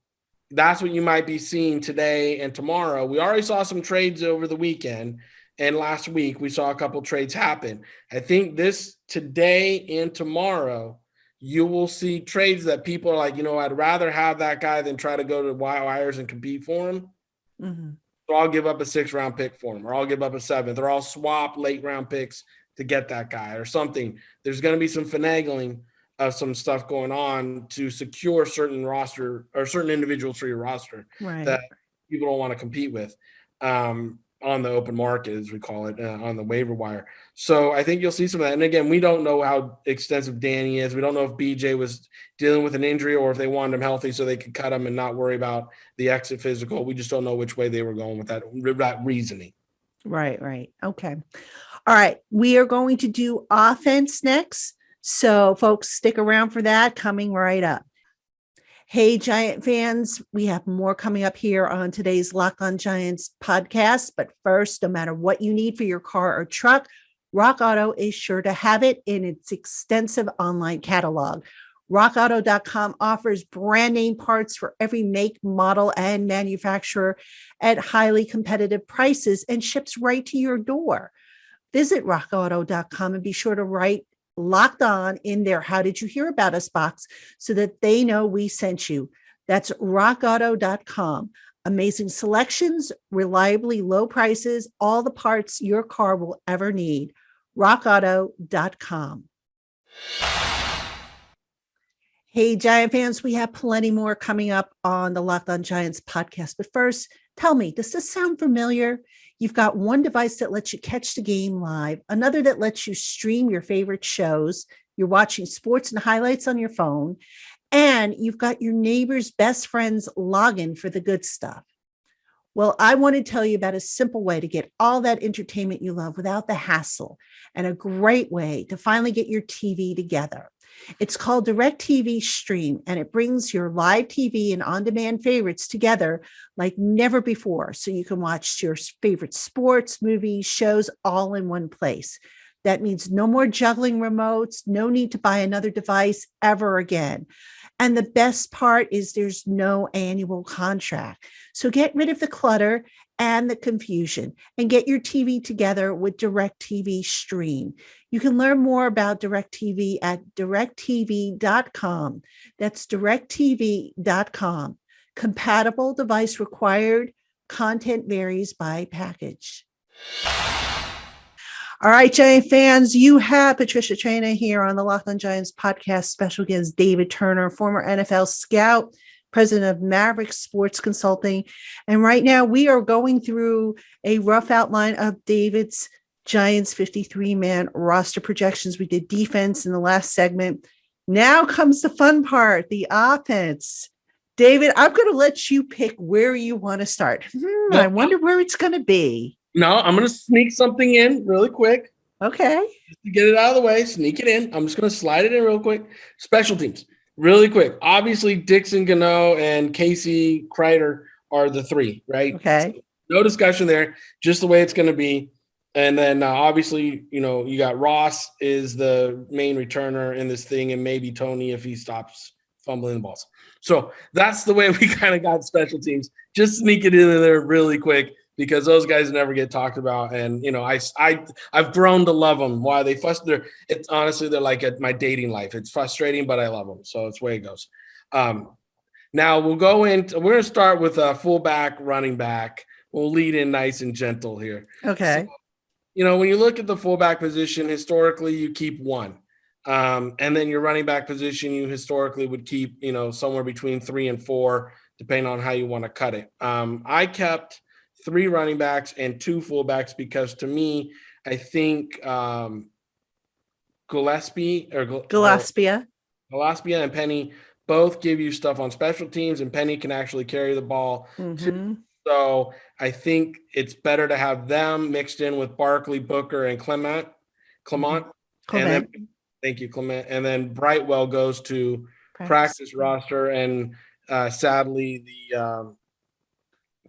that's what you might be seeing today and tomorrow. We already saw some trades over the weekend, and last week we saw a couple trades happen. I think this today and tomorrow, you will see trades that people are like, I'd rather have that guy than try to go to wires and compete for him. Mm-hmm. So I'll give up a 6th-round pick for him, or I'll give up a 7th, or I'll swap late-round picks to get that guy or something. There's going to be some finagling of some stuff going on to secure certain roster or certain individuals for your roster that people don't want to compete with on the open market, as we call it, on the waiver wire. So I think you'll see some of that. And again, we don't know how extensive Danny is. We don't know if BJ was dealing with an injury or if they wanted him healthy so they could cut him and not worry about the exit physical. We just don't know which way they were going with that reasoning. Right. Okay. All right. We are going to do offense next. So folks, stick around for that, coming right up. Hey, Giant fans, we have more coming up here on today's LockedOn Giants podcast. But first, no matter what you need for your car or truck, Rock Auto is sure to have it in its extensive online catalog. RockAuto.com offers brand name parts for every make, model, and manufacturer at highly competitive prices and ships right to your door. Visit RockAuto.com and be sure to write Locked On in their How Did You Hear About Us box so that they know we sent you. That's rockauto.com. Amazing selections, reliably low prices, all the parts your car will ever need. rockauto.com. Hey, Giant fans, we have plenty more coming up on the Locked On Giants podcast. But first, tell me, does this sound familiar? You've got one device that lets you catch the game live, another that lets you stream your favorite shows. You're watching sports and highlights on your phone, and you've got your neighbor's best friend's login for the good stuff. Well, I want to tell you about a simple way to get all that entertainment you love without the hassle, and a great way to finally get your TV together. It's called DirecTV Stream, and it brings your live TV and on-demand favorites together like never before, so you can watch your favorite sports, movies, shows all in one place. That means no more juggling remotes, no need to buy another device ever again. And the best part is there's no annual contract. So get rid of the clutter and the confusion and get your TV together with DirecTV Stream. You can learn more about DirecTV at directtv.com. That's directtv.com. Compatible device required. Content varies by package. All right, Giant fans, you have Patricia Traina here on the Locked On Giants podcast. Special guest David Turner, former NFL scout, president of Maverick Sports Consulting. And right now we are going through a rough outline of David's Giants 53-man roster projections. We did defense in the last segment. Now comes the fun part, the offense. David, I'm going to let you pick where you want to start. I wonder where it's going to be. No, I'm going to sneak something in really quick. Okay. Just to get it out of the way, sneak it in. I'm just going to slide it in real quick. Special teams, really quick. Obviously, Dixon Gano and Casey Kreider are the 3, right? Okay. So no discussion there, just the way it's going to be. And then obviously, you got Ross is the main returner in this thing, and maybe Tony if he stops fumbling the balls. So that's the way we kind of got special teams. Just sneak it in there really quick because those guys never get talked about. And, I've grown to love them. Why they fuss? They're like at my dating life. It's frustrating, but I love them. So it's the way it goes. Now we're going to start with a fullback, running back. We'll lead in nice and gentle here. Okay. So, when you look at the fullback position, historically you keep one. And then your running back position, you historically would keep, somewhere between 3 and 4, depending on how you want to cut it. I kept 3 running backs and 2 fullbacks because to me, I think Gillespie and Penny both give you stuff on special teams, and Penny can actually carry the ball. Mm-hmm. So I think it's better to have them mixed in with Barkley, Booker, and Clement. And then, thank you, Clement. And then Brightwell goes to practice roster, and sadly, the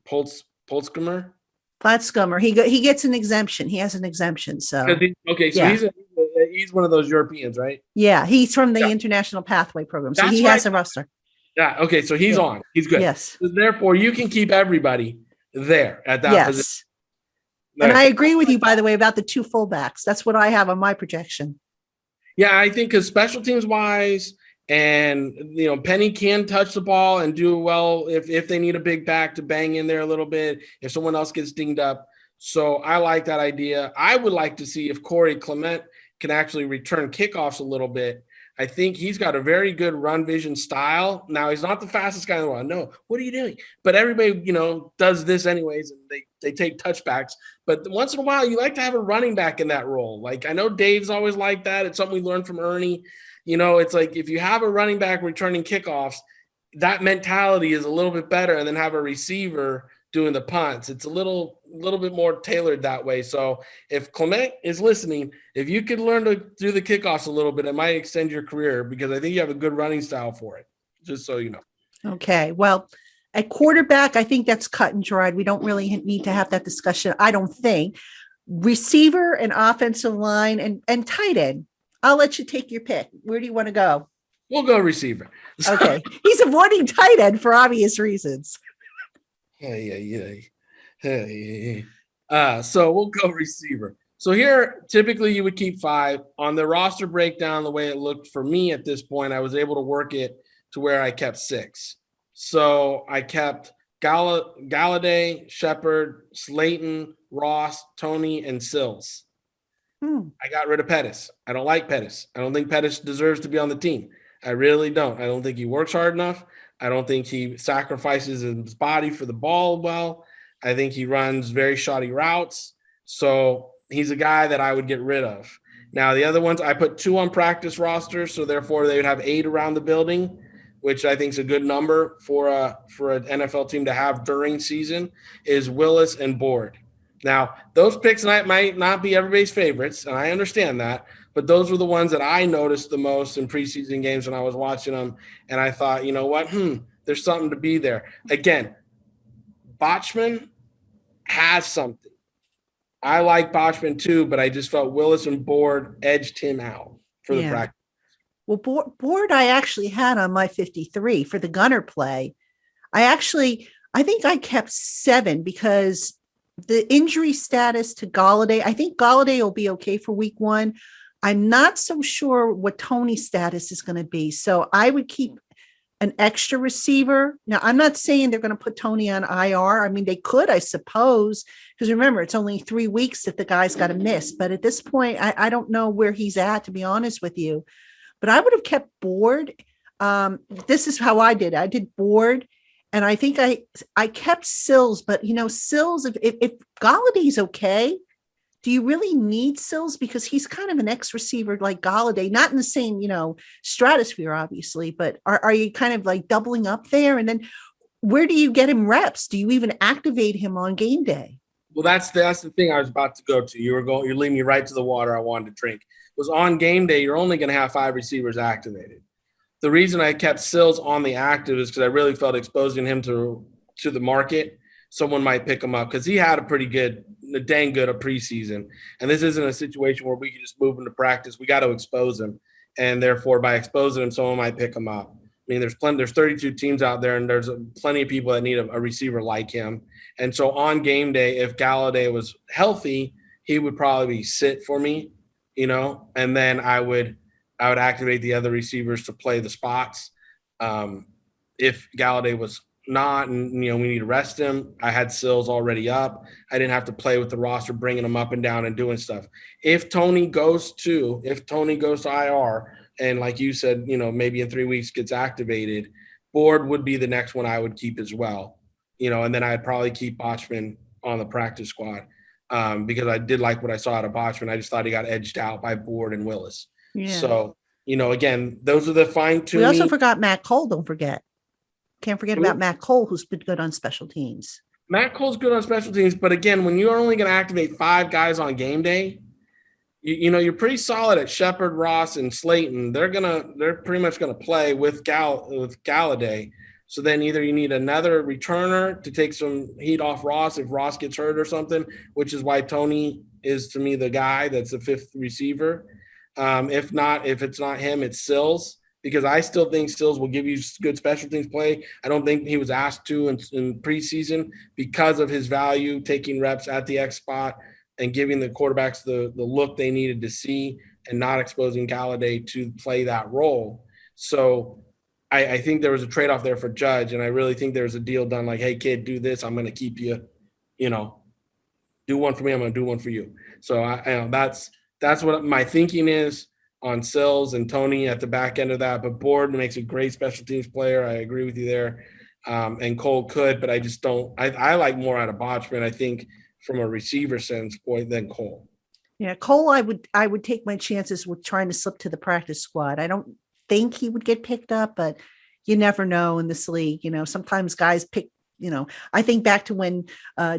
Platzskummer. He gets an exemption. He has an exemption. So he's one of those Europeans, right? Yeah, he's from the International Pathway Program, so he has a roster. Yeah. Okay. So he's on. He's good. Yes. So therefore, you can keep everybody there at that position. And I agree with you, by the way, about the 2 fullbacks. That's what I have on my projection. Yeah, I think because special teams wise, And, Penny can touch the ball and do well if they need a big back to bang in there a little bit, if someone else gets dinged up. So I like that idea. I would like to see if Corey Clement can actually return kickoffs a little bit. I think he's got a very good run vision style. Now, he's not the fastest guy in the world. No, what are you doing? But everybody, does this anyways, and they take touchbacks. But once in a while, you like to have a running back in that role. Like, I know Dave's always like that. It's something we learned from Ernie. It's like if you have a running back returning kickoffs, that mentality is a little bit better, and then have a receiver doing the punts. It's a little bit more tailored that way. So if Clement is listening, if you could learn to do the kickoffs a little bit, it might extend your career, because I think you have a good running style for it, just so you know. Okay. Well, at quarterback, I think that's cut and dried. We don't really need to have that discussion, I don't think. Receiver and offensive line and tight end. I'll let you take your pick. Where do you want to go? We'll go receiver. Okay. He's avoiding tight end for obvious reasons. Hey. So we'll go receiver. So here, typically you would keep 5. On the roster breakdown, the way it looked for me at this point, I was able to work it to where I kept 6. So I kept Galladay, Shepard, Slayton, Ross, Tony, and Sills. I got rid of Pettis. I don't like Pettis. I don't think Pettis deserves to be on the team. I really don't. I don't think he works hard enough. I don't think he sacrifices his body for the ball well. I think he runs very shoddy routes. So he's a guy that I would get rid of. Now, the other ones, I put 2 on practice rosters, so therefore they would have 8 around the building, which I think is a good number for an NFL team to have during season, is Willis and Board. Now, those picks might not be everybody's favorites, and I understand that, but those were the ones that I noticed the most in preseason games when I was watching them, and I thought, you know what, there's something to be there. Again, Botchman has something. I like Botchman too, but I just felt Willis and Board edged him out for the practice. Well, Board I actually had on my 53 for the gunner play. I think I kept 7 because the injury status to Galladay, I think Galladay will be okay for week 1. I'm not so sure what Tony's status is going to be. So I would keep an extra receiver. Now, I'm not saying they're going to put Tony on IR. I mean, they could, I suppose, because remember, it's only 3 weeks that the guy's got to miss. But at this point, I don't know where he's at, to be honest with you. But I would have kept Board. This is how I did. I did Board. And I think I kept Sills, but Sills, if Galladay's okay, do you really need Sills? Because he's kind of an ex-receiver like Galladay, not in the same, stratosphere, obviously, but are you kind of like doubling up there? And then where do you get him reps? Do you even activate him on game day? Well, that's the thing I was about to go to. You're leading me right to the water I wanted to drink. It was on game day, you're only going to have 5 receivers activated. The reason I kept Sills on the active is because I really felt exposing him to the market, someone might pick him up, because he had a dang good preseason. And this isn't a situation where we can just move him to practice. We got to expose him. And therefore, by exposing him, someone might pick him up. I mean, there's 32 teams out there, and there's plenty of people that need a receiver like him. And so on game day, if Galladay was healthy, he would probably sit for me, and then I would activate the other receivers to play the spots. If Galladay was not, and we need to rest him, I had Sills already up. I didn't have to play with the roster, bringing him up and down and doing stuff. If Tony goes to IR, and like you said, maybe in 3 weeks gets activated, Board would be the next one I would keep as well. And then I'd probably keep Botchman on the practice squad because I did like what I saw out of Botchman. I just thought he got edged out by Board and Willis. Yeah. So, again, those are the fine-tuning. We also forgot Matt Cole, don't forget. Can't forget about Matt Cole, who's been good on special teams. Matt Cole's good on special teams, but again, when you're only going to activate 5 guys on game day, you're pretty solid at Shepard, Ross, and Slayton. They're pretty much going to play with Galladay. So then either you need another returner to take some heat off Ross if Ross gets hurt or something, which is why Tony is, to me, the guy that's the 5th receiver. If it's not him, it's Sills, because I still think Sills will give you good special teams play. I don't think he was asked to in preseason because of his value, taking reps at the X spot and giving the quarterbacks the look they needed to see and not exposing Galladay to play that role. So I think there was a trade-off there for Judge, and I really think there's a deal done like, hey, kid, do this. I'm going to keep you, do one for me. I'm going to do one for you. So that's what my thinking is on Sills and Tony at the back end of that. But Board makes a great special teams player. I agree with you there. And Cole could, but I just don't. I like more out of Botchman, I think, from a receiver standpoint than Cole. Yeah, Cole, I would take my chances with trying to slip to the practice squad. I don't think he would get picked up, but you never know in this league. Sometimes guys pick, I think back to when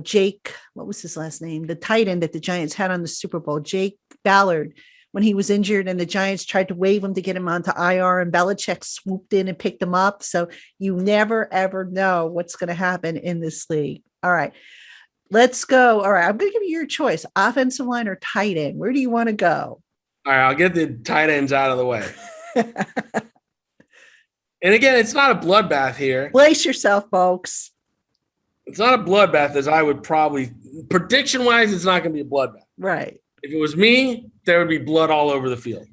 Jake, what was his last name? The tight end that the Giants had on the Super Bowl, Jake Ballard, when he was injured and the Giants tried to waive him to get him onto IR, and Belichick swooped in and picked him up. So you never, ever know what's going to happen in this league. All right, let's go. All right, I'm going to give you your choice, offensive line or tight end. Where do you want to go? All right, I'll get the tight ends out of the way. And again, it's not a bloodbath here. Brace yourself, folks. It's not a bloodbath, as I would probably – prediction-wise, it's not going to be a bloodbath. Right. If it was me, there would be blood all over the field.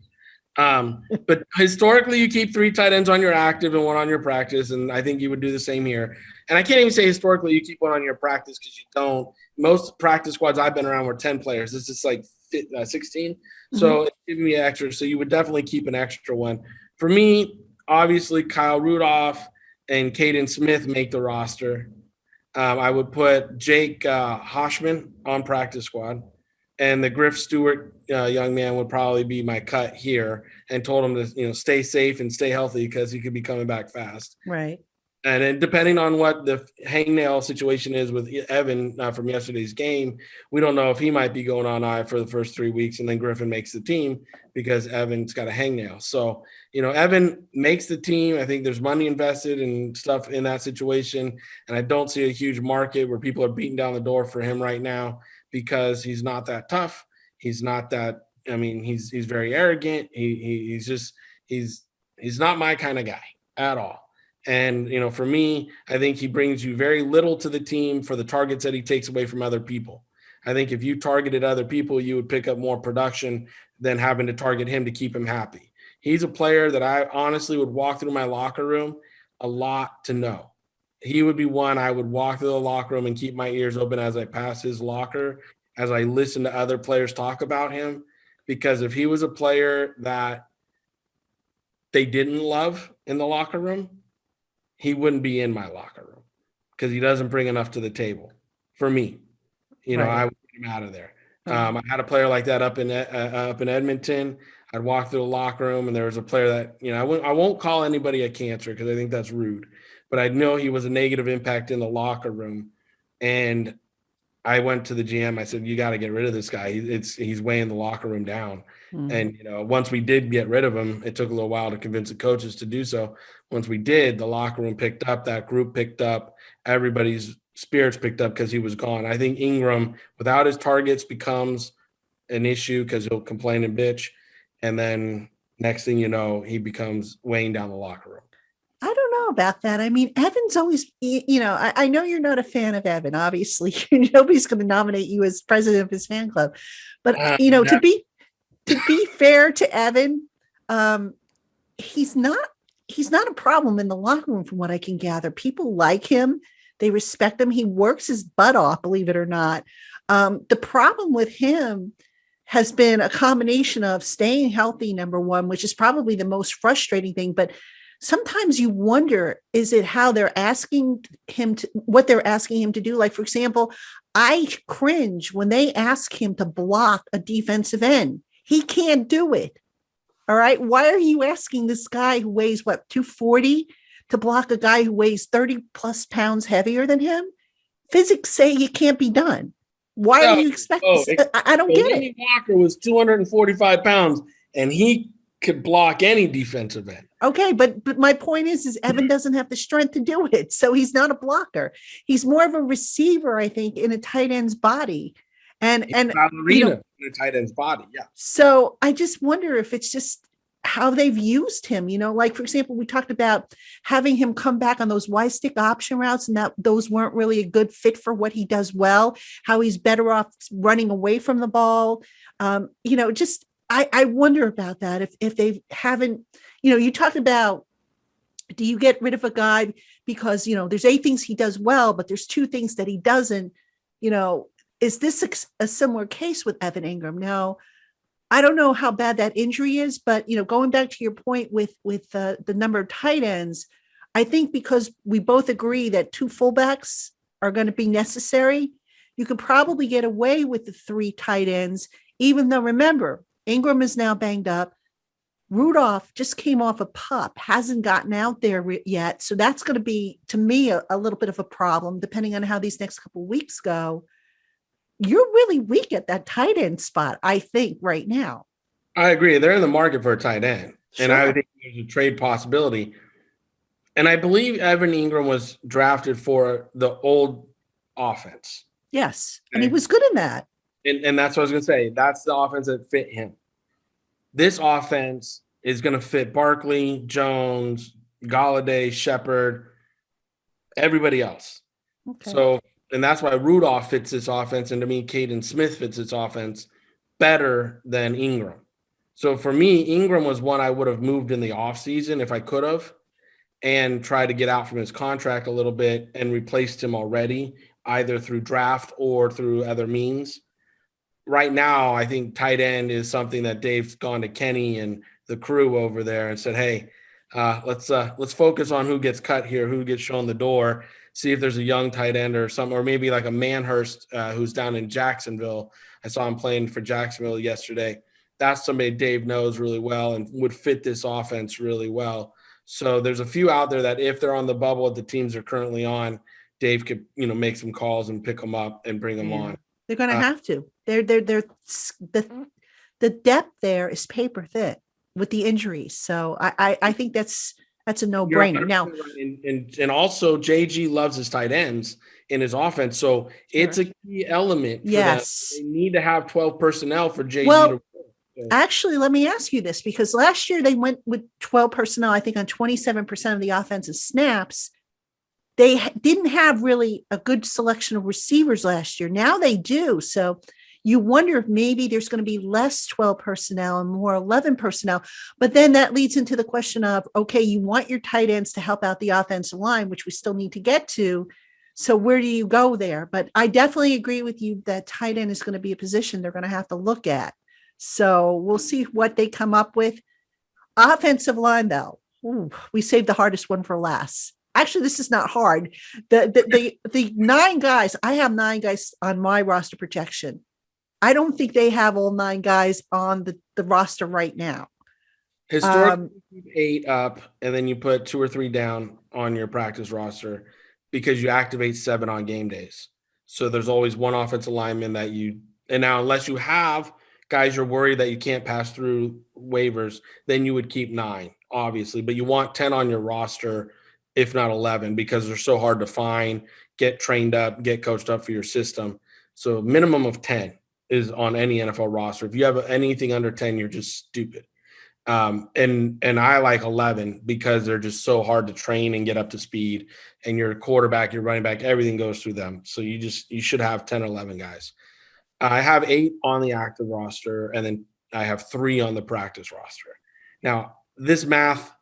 But historically, you keep 3 tight ends on your active and 1 on your practice, and I think you would do the same here. And I can't even say historically you keep 1 on your practice because you don't. Most practice squads I've been around were 10 players. This is like 16. Mm-hmm. So it's giving me extra. So you would definitely keep an extra one. For me, obviously, Kyle Rudolph and Caden Smith make the roster. I would put Jake Hoshman on practice squad. And the Griff Stewart young man would probably be my cut here, and told him to, stay safe and stay healthy because he could be coming back fast. Right. And then depending on what the hangnail situation is with Evan from yesterday's game, we don't know if he might be going on IR for the first 3 weeks, and then Griffin makes the team because Evan's got a hangnail. So, Evan makes the team. I think there's money invested and stuff in that situation. And I don't see a huge market where people are beating down the door for him right now, because he's not that tough. He's not that. He's very arrogant. He's not my kind of guy at all. And, for me, I think he brings you very little to the team for the targets that he takes away from other people. I think if you targeted other people, you would pick up more production than having to target him to keep him happy. He's a player that I honestly would walk through my locker room a lot to know. He would be one I would walk through the locker room and keep my ears open as I pass his locker, as I listen to other players talk about him. Because if he was a player that they didn't love in the locker room, he wouldn't be in my locker room, because he doesn't bring enough to the table for me. Right. I would get him out of there. I had a player like that up in Edmonton. I'd walk through the locker room, and there was a player that, I won't call anybody a cancer because I think that's rude, but I know he was a negative impact in the locker room. And I went to the GM. I said, you got to get rid of this guy. He's weighing the locker room down. Mm-hmm. And, once we did get rid of him, it took a little while to convince the coaches to do so. Once we did, the locker room picked up, that group picked up, everybody's spirits picked up because he was gone. I think Ingram, without his targets, becomes an issue because he'll complain and bitch. And then next thing you know, he becomes weighing down the locker room. I don't know about that. Evan's always, I know you're not a fan of Evan. Obviously, nobody's going to nominate you as president of his fan club. But, to be fair to Evan, he's not a problem in the locker room from what I can gather. People like him. They respect him. He works his butt off, believe it or not. The problem with him has been a combination of staying healthy, number one, which is probably the most frustrating thing. But sometimes you wonder, is it how they're asking him to, what they're asking him to do? Like, for example, I cringe when they ask him to block a defensive end. He can't do it. All right. Why are you asking this guy who weighs 240 to block a guy who weighs 30 plus pounds heavier than him? Physics say it can't be done. Why are you expecting? I don't get it. Walker was 245 pounds, and he could block any defensive end. Okay, but my point is Evan doesn't have the strength to do it, so he's not a blocker. He's more of a receiver, I think, in a tight end's body, and ballerina in a tight end's body. Yeah. So I just wonder if it's just how they've used him. Like, for example, we talked about having him come back on those Y-stick option routes, and that those weren't really a good fit for what he does well, how he's better off running away from the ball. I wonder about that if they haven't, you talked about, do you get rid of a guy because, there's 8 things he does well, but there's 2 things that he doesn't, is this a similar case with Evan Ingram? Now, I don't know how bad that injury is, but, going back to your point with the number of tight ends, I think because we both agree that 2 fullbacks are going to be necessary, you could probably get away with the 3 tight ends, even though, remember, Ingram is now banged up. Rudolph just came off a pup, hasn't gotten out there yet. So that's going to be, to me, a little bit of a problem, depending on how these next couple of weeks go. You're really weak at that tight end spot, I think, right now. I agree. They're in the market for a tight end. Sure. And I think there's a trade possibility. And I believe Evan Ingram was drafted for the old offense. Yes. And he was good in that. And that's what I was going to say. That's the offense that fit him. This offense is going to fit Barkley, Jones, Golladay, Shepard, everybody else. Okay. So, and that's why Rudolph fits this offense. And to me, Caden Smith fits this offense better than Ingram. So for me, Ingram was one I would have moved in the offseason if I could have, and tried to get out from his contract a little bit and replaced him already, either through draft or through other means. Right now, I think tight end is something that Dave's gone to Kenny and the crew over there and said, hey, let's focus on who gets cut here, who gets shown the door, see if there's a young tight end or something, or maybe like a Manhurst who's down in Jacksonville. I saw him playing for Jacksonville yesterday. That's somebody Dave knows really well and would fit this offense really well. So there's a few out there that if they're on the bubble that the teams are currently on, Dave could, make some calls and pick them up and bring them on. They're going to have to. The depth there is paper thin with the injuries. So I think that's a no-brainer. Now, and also JG loves his tight ends in his offense. So it's a key element for them. They need to have 12 personnel for JG to work. Actually, let me ask you this, because last year they went with 12 personnel, I think on 27% of the offensive snaps. They didn't have really a good selection of receivers last year. Now they do. So you wonder if maybe there's going to be less 12 personnel and more 11 personnel. But then that leads into the question of, okay, you want your tight ends to help out the offensive line, which we still need to get to. So where do you go there? But I definitely agree with you that tight end is going to be a position they're going to have to look at. So we'll see what they come up with. Offensive line, though, we saved the hardest one for last. Actually, this is not hard. The 9 guys, I have 9 guys on my roster projection. I don't think they have all 9 guys on the roster right now. Historically, you keep 8 up, and then you put 2 or 3 down on your practice roster because you activate 7 on game days. So there's always one offensive lineman that you – and now unless you have guys you're worried that you can't pass through waivers, then you would keep 9, obviously. But you want 10 on your roster, if not 11, because they're so hard to find, get trained up, get coached up for your system. So minimum of 10 is on any NFL roster. If you have anything under 10, you're just stupid. And I like 11 because they're just so hard to train and get up to speed. And your quarterback, your running back, everything goes through them. So you should have 10 or 11 guys. I have 8 on the active roster, and then I have 3 on the practice roster. Now, this math,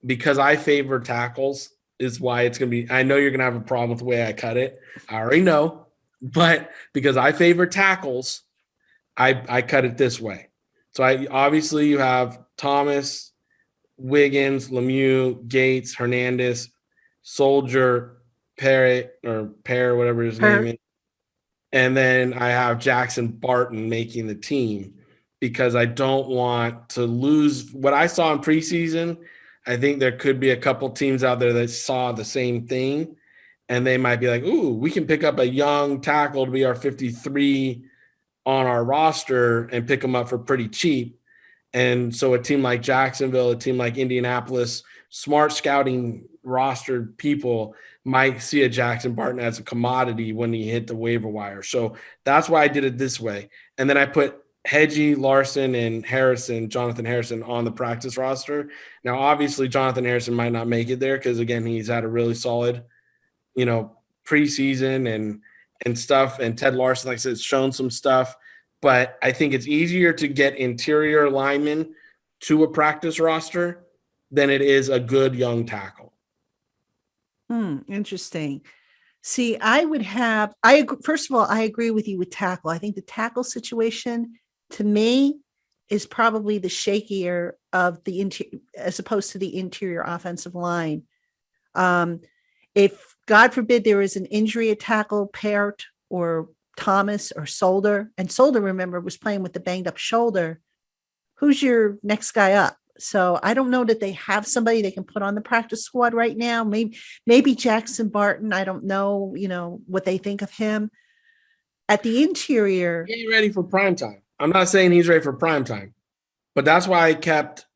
because I favor tackles, is why it's going to be – I know you're going to have a problem with the way I cut it. I already know. But because I favor tackles, I cut it this way. So obviously you have Thomas, Wiggins, Lemieux, Gates, Hernandez, Soldier, Parrott, or Pear, whatever his name is. And then I have Jackson Barton making the team because I don't want to lose what I saw in preseason. I think there could be a couple teams out there that saw the same thing, and they might be like, ooh, we can pick up a young tackle to be our 53 on our roster and pick them up for pretty cheap. And so a team like Jacksonville, a team like Indianapolis, smart scouting rostered people might see a Jackson Barton as a commodity when he hit the waiver wire. So that's why I did it this way. And then I put Hedgie, Larson, and Jonathan Harrison on the practice roster. Now, obviously, Jonathan Harrison might not make it there because, again, he's had a really solid, preseason and stuff. And Ted Larson, like I said, has shown some stuff. But I think it's easier to get interior linemen to a practice roster than it is a good young tackle. Interesting. See, first of all, I agree with you with tackle. I think the tackle situation to me is probably the shakier of the interior as opposed to the interior offensive line. If God forbid there is an injury at tackle, Peart or Thomas or Solder, and Solder, remember, was playing with the banged up shoulder, who's your next guy up? So I don't know that they have somebody they can put on the practice squad right now. Maybe Jackson Barton. I don't know, what they think of him. At the interior. He ain't ready for prime time. I'm not saying he's ready for prime time, but that's why I kept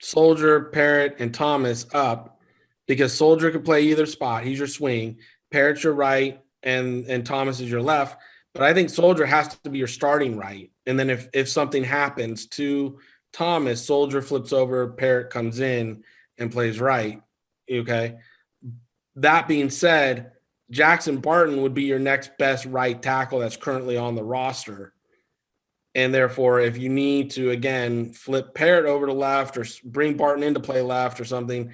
Soldier, Parrott, and Thomas up, because Soldier could play either spot. He's your swing. Parrott's your right, and Thomas is your left. But I think Soldier has to be your starting right. And then if something happens to Thomas, Soldier flips over, Parrott comes in and plays right. Okay. That being said, Jackson Barton would be your next best right tackle that's currently on the roster. And therefore, if you need to, again, flip Parrott over to left or bring Barton in to play left or something,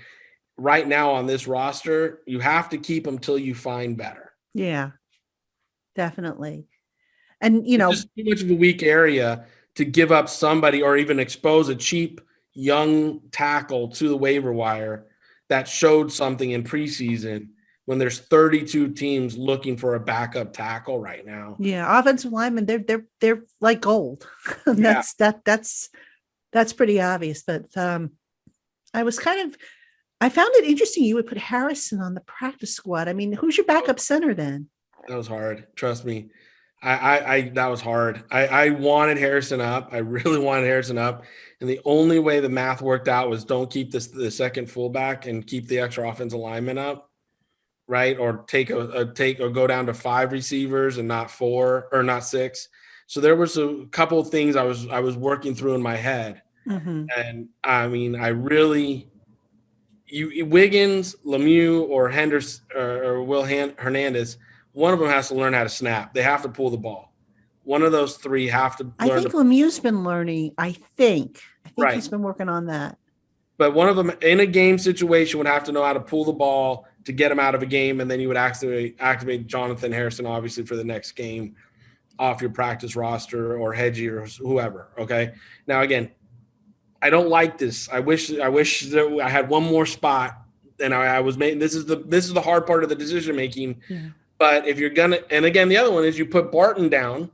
right now on this roster, you have to keep him till you find better. Yeah, definitely. And, it's just too much of a weak area to give up somebody or even expose a cheap young tackle to the waiver wire that showed something in preseason when there's 32 teams looking for a backup tackle right now. Yeah, offensive linemen, they're like gold. That's pretty obvious. But I found it interesting you would put Harrison on the practice squad. I mean, who's your backup center then? That was hard. Trust me. That was hard. I wanted Harrison up. I really wanted Harrison up. And the only way the math worked out was don't keep the second fullback and keep the extra offensive lineman up, right? Or go down to 5 receivers and not 4 or not 6. So there was a couple of things I was working through in my head. Mm-hmm. And I mean, Wiggins, Lemieux, or Henderson or Will Hernandez, one of them has to learn how to snap. They have to pull the ball. One of those 3 have to learn. I think Lemieux's been learning. I think right. He's been working on that. But one of them in a game situation would have to know how to pull the ball to get him out of a game, and then you would activate Jonathan Harrison, obviously, for the next game off your practice roster, or Hedgie or whoever, okay? Now, again, I don't like this. I wish that I had one more spot, and I was making – this is the hard part of the decision-making. Yeah. But if you're going to – and, again, the other one is you put Barton down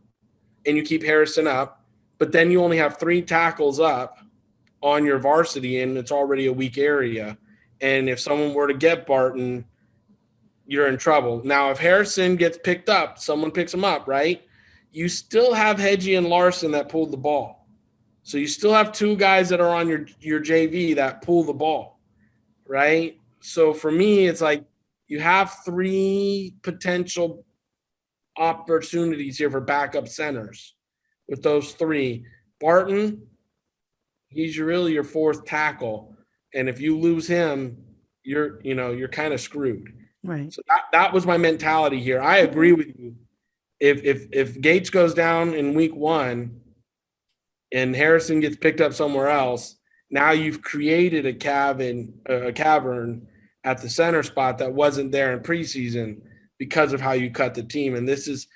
and you keep Harrison up, but then you only have 3 tackles up on your varsity, and it's already a weak area. And if someone were to get Barton, you're in trouble. Now, if Harrison gets picked up, someone picks him up, right? You still have Hedgie and Larson that pulled the ball. So you still have 2 guys that are on your JV that pull the ball, right? So for me, it's like you have 3 potential opportunities here for backup centers with those 3. Barton, he's really your 4th tackle. And if you lose him, you're kind of screwed. Right. So that was my mentality here. I agree with you. If Gates goes down in week 1 and Harrison gets picked up somewhere else, now you've created a cavern at the center spot that wasn't there in preseason because of how you cut the team. And this is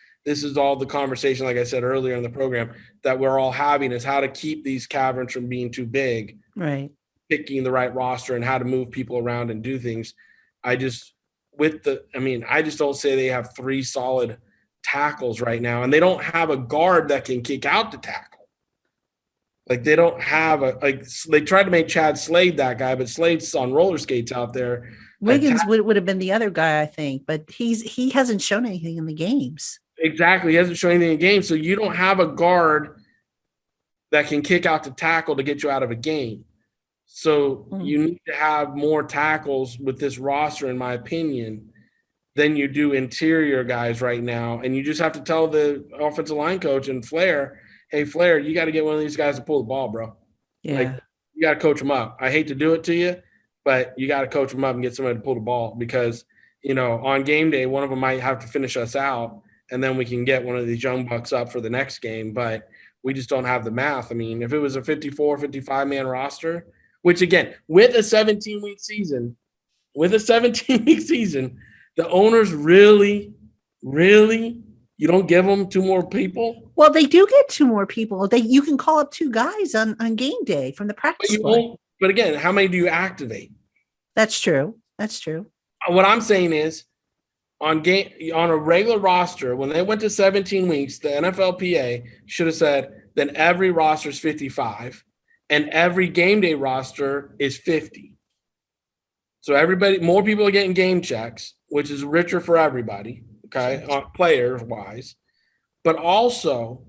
all the conversation, like I said earlier in the program, that we're all having, is how to keep these caverns from being too big. Right. Picking the right roster and how to move people around and do things. I just don't say they have 3 solid tackles right now, and they don't have a guard that can kick out the tackle. Like, they don't have they tried to make Chad Slade that guy, but Slade's on roller skates out there. Wiggins would have been the other guy, I think, but he hasn't shown anything in the games. Exactly. He hasn't shown anything in games. So you don't have a guard that can kick out the tackle to get you out of a game. So you need to have more tackles with this roster, in my opinion, than you do interior guys right now. And you just have to tell the offensive line coach and Flair, hey, Flair, you got to get one of these guys to pull the ball, bro. Yeah. Like, you got to coach them up. I hate to do it to you, but you got to coach them up and get somebody to pull the ball because, on game day, one of them might have to finish us out, and then we can get one of these young bucks up for the next game. But We just don't have the math. I mean, if it was a 54, 55-man roster, which again, with a 17-week season, the owners really, you don't give them two more people? Well, they do get two more people. You can call up two guys on game day from the practice squad. But again, how many do you activate? That's true. What I'm saying is, on a regular roster, when they went to 17 weeks, the NFLPA should have said, then every roster is 55 and every game day roster is 50. So more people are getting game checks, which is richer for everybody, okay, player-wise. But also,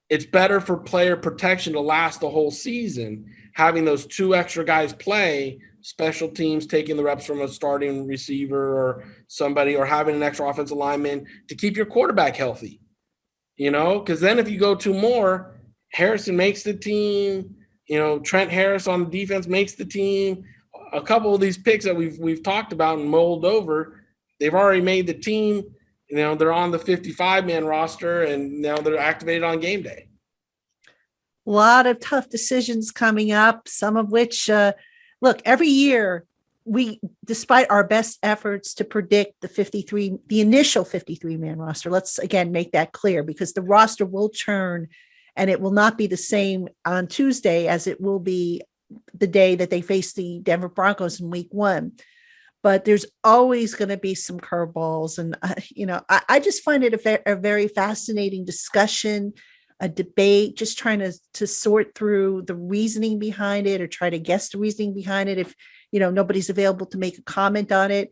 it's better for player protection to last the whole season, having those two extra guys play special teams, taking the reps from a starting receiver or somebody, or having an extra offensive lineman to keep your quarterback healthy, because then if you go two more, Harrison makes the team, Trent Harris on the defense makes the team. A couple of these picks that we've talked about and mulled over, they've already made the team. They're on the 55-man roster, and now they're activated on game day. A lot of tough decisions coming up, some of which look, every year despite our best efforts to predict the initial 53-man roster, let's again make that clear, because the roster will churn and it will not be the same on Tuesday as it will be the day that they face the Denver Broncos in week 1. But there's always going to be some curveballs. And, I just find it a very fascinating discussion, a debate, just trying to sort through the reasoning behind it, or try to guess the reasoning behind it if, nobody's available to make a comment on it.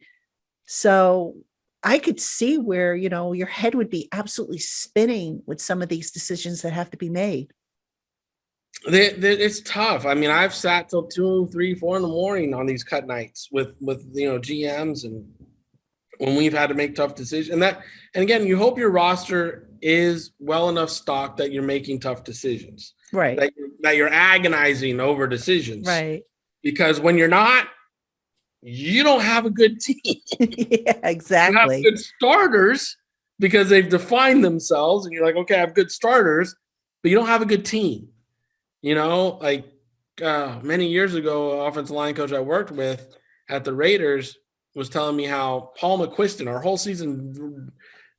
So I could see where, your head would be absolutely spinning with some of these decisions that have to be made. It's tough. I mean, I've sat till 2, 3, 4 in the morning on these cut nights with GMs, and when we've had to make tough decisions. And again, you hope your roster is well enough stocked that you're making tough decisions, right? That you're agonizing over decisions, right? Because when you're not, you don't have a good team. Yeah, exactly. You have good starters because they've defined themselves, and you're like, okay, I have good starters, but you don't have a good team. Many years ago, an offensive line coach I worked with at the Raiders was telling me how Paul McQuiston, our whole season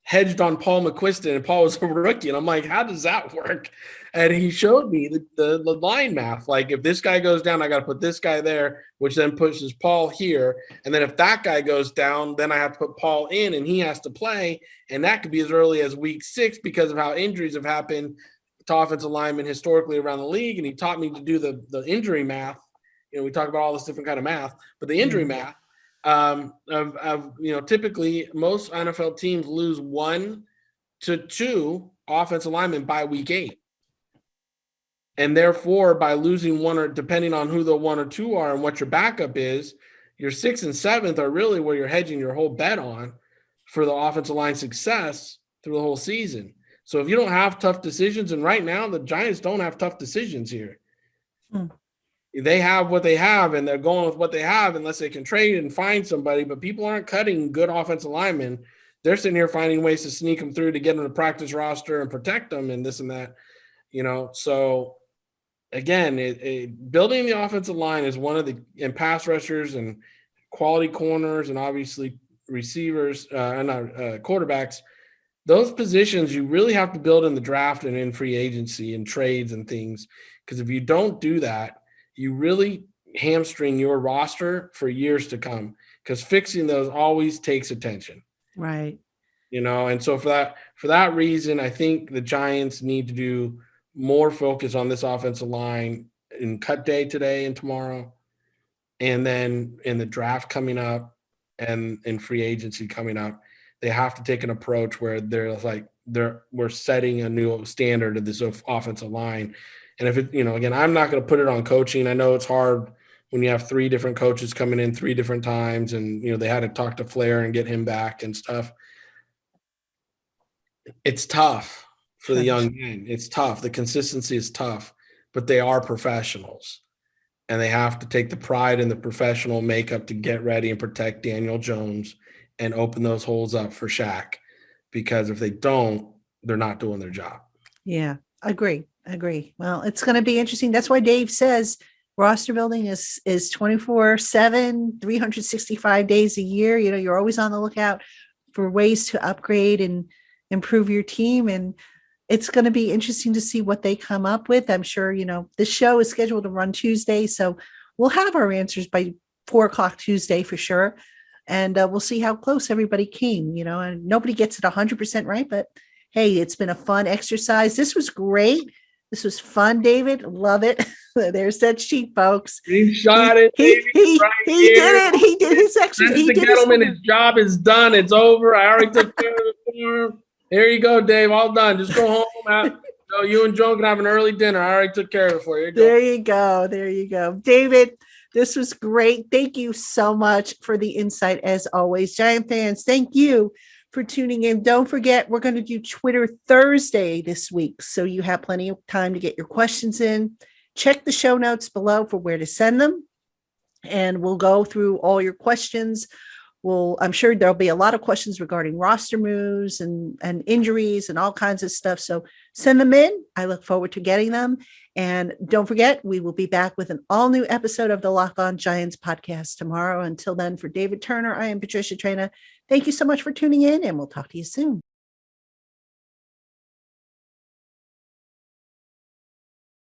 hedged on Paul McQuiston, and Paul was a rookie. And I'm like, how does that work? And he showed me the line math. Like, if this guy goes down, I got to put this guy there, which then pushes Paul here. And then if that guy goes down, then I have to put Paul in, and he has to play. And that could be as early as week 6 because of how injuries have happened to offensive linemen historically around the league. And he taught me to do the injury math. We talk about all this different kind of math, but the injury math typically most NFL teams lose 1 to 2 offensive linemen by week 8. And therefore, by losing one, or depending on who the 1 or 2 are and what your backup is, your 6th and 7th are really where you're hedging your whole bet on for the offensive line success through the whole season. So if you don't have tough decisions, and right now the Giants don't have tough decisions here. They have what they have, and they're going with what they have unless they can trade and find somebody. But people aren't cutting good offensive linemen. They're sitting here finding ways to sneak them through to get them to practice roster and protect them and this and that. So again, building the offensive line is one of and pass rushers and quality corners and obviously receivers and quarterbacks. Those positions you really have to build in the draft and in free agency and trades and things, because if you don't do that, you really hamstring your roster for years to come, because fixing those always takes attention. Right. And so for that reason, I think the Giants need to do more focus on this offensive line in cut day today and tomorrow, and then in the draft coming up and in free agency coming up. They have to take an approach where we're setting a new standard of this offensive line. And if it, again, I'm not going to put it on coaching. I know it's hard when you have 3 different coaches coming in 3 different times, and they had to talk to Flair and get him back and stuff. It's tough for the young men. It's tough. The consistency is tough, but they are professionals, and they have to take the pride in the professional makeup to get ready and protect Daniel Jones and open those holes up for Shaq, because if they don't, they're not doing their job. Yeah, agree. Agree. Well, it's going to be interesting. That's why Dave says roster building is 24/7, 365 days a year. You're always on the lookout for ways to upgrade and improve your team. And it's going to be interesting to see what they come up with. I'm sure, this show is scheduled to run Tuesday, so we'll have our answers by 4:00 Tuesday for sure. And we'll see how close everybody came, and nobody gets it 100% right, but hey, it's been a fun exercise. This was great. This was fun, David. Love it. There's that sheet, folks. He shot it. He did it. He did his exercise. Gentlemen, his job is done. It's over. I already took care of it for him. There you go, Dave. All done. Just go home. You and Joan can have an early dinner. I already took care of it for you. There you go. There you go. David, this was great. Thank you so much for the insight as always. Giant fans, thank you for tuning in. Don't forget, we're going to do Twitter Thursday this week, so you have plenty of time to get your questions in. Check the show notes below for where to send them, and we'll go through all your questions. I'm sure there'll be a lot of questions regarding roster moves and injuries and all kinds of stuff. So send them in. I look forward to getting them. And don't forget, we will be back with an all new episode of the LockedOn Giants podcast tomorrow. Until then, for David Turner, I am Patricia Traina. Thank you so much for tuning in, and we'll talk to you soon.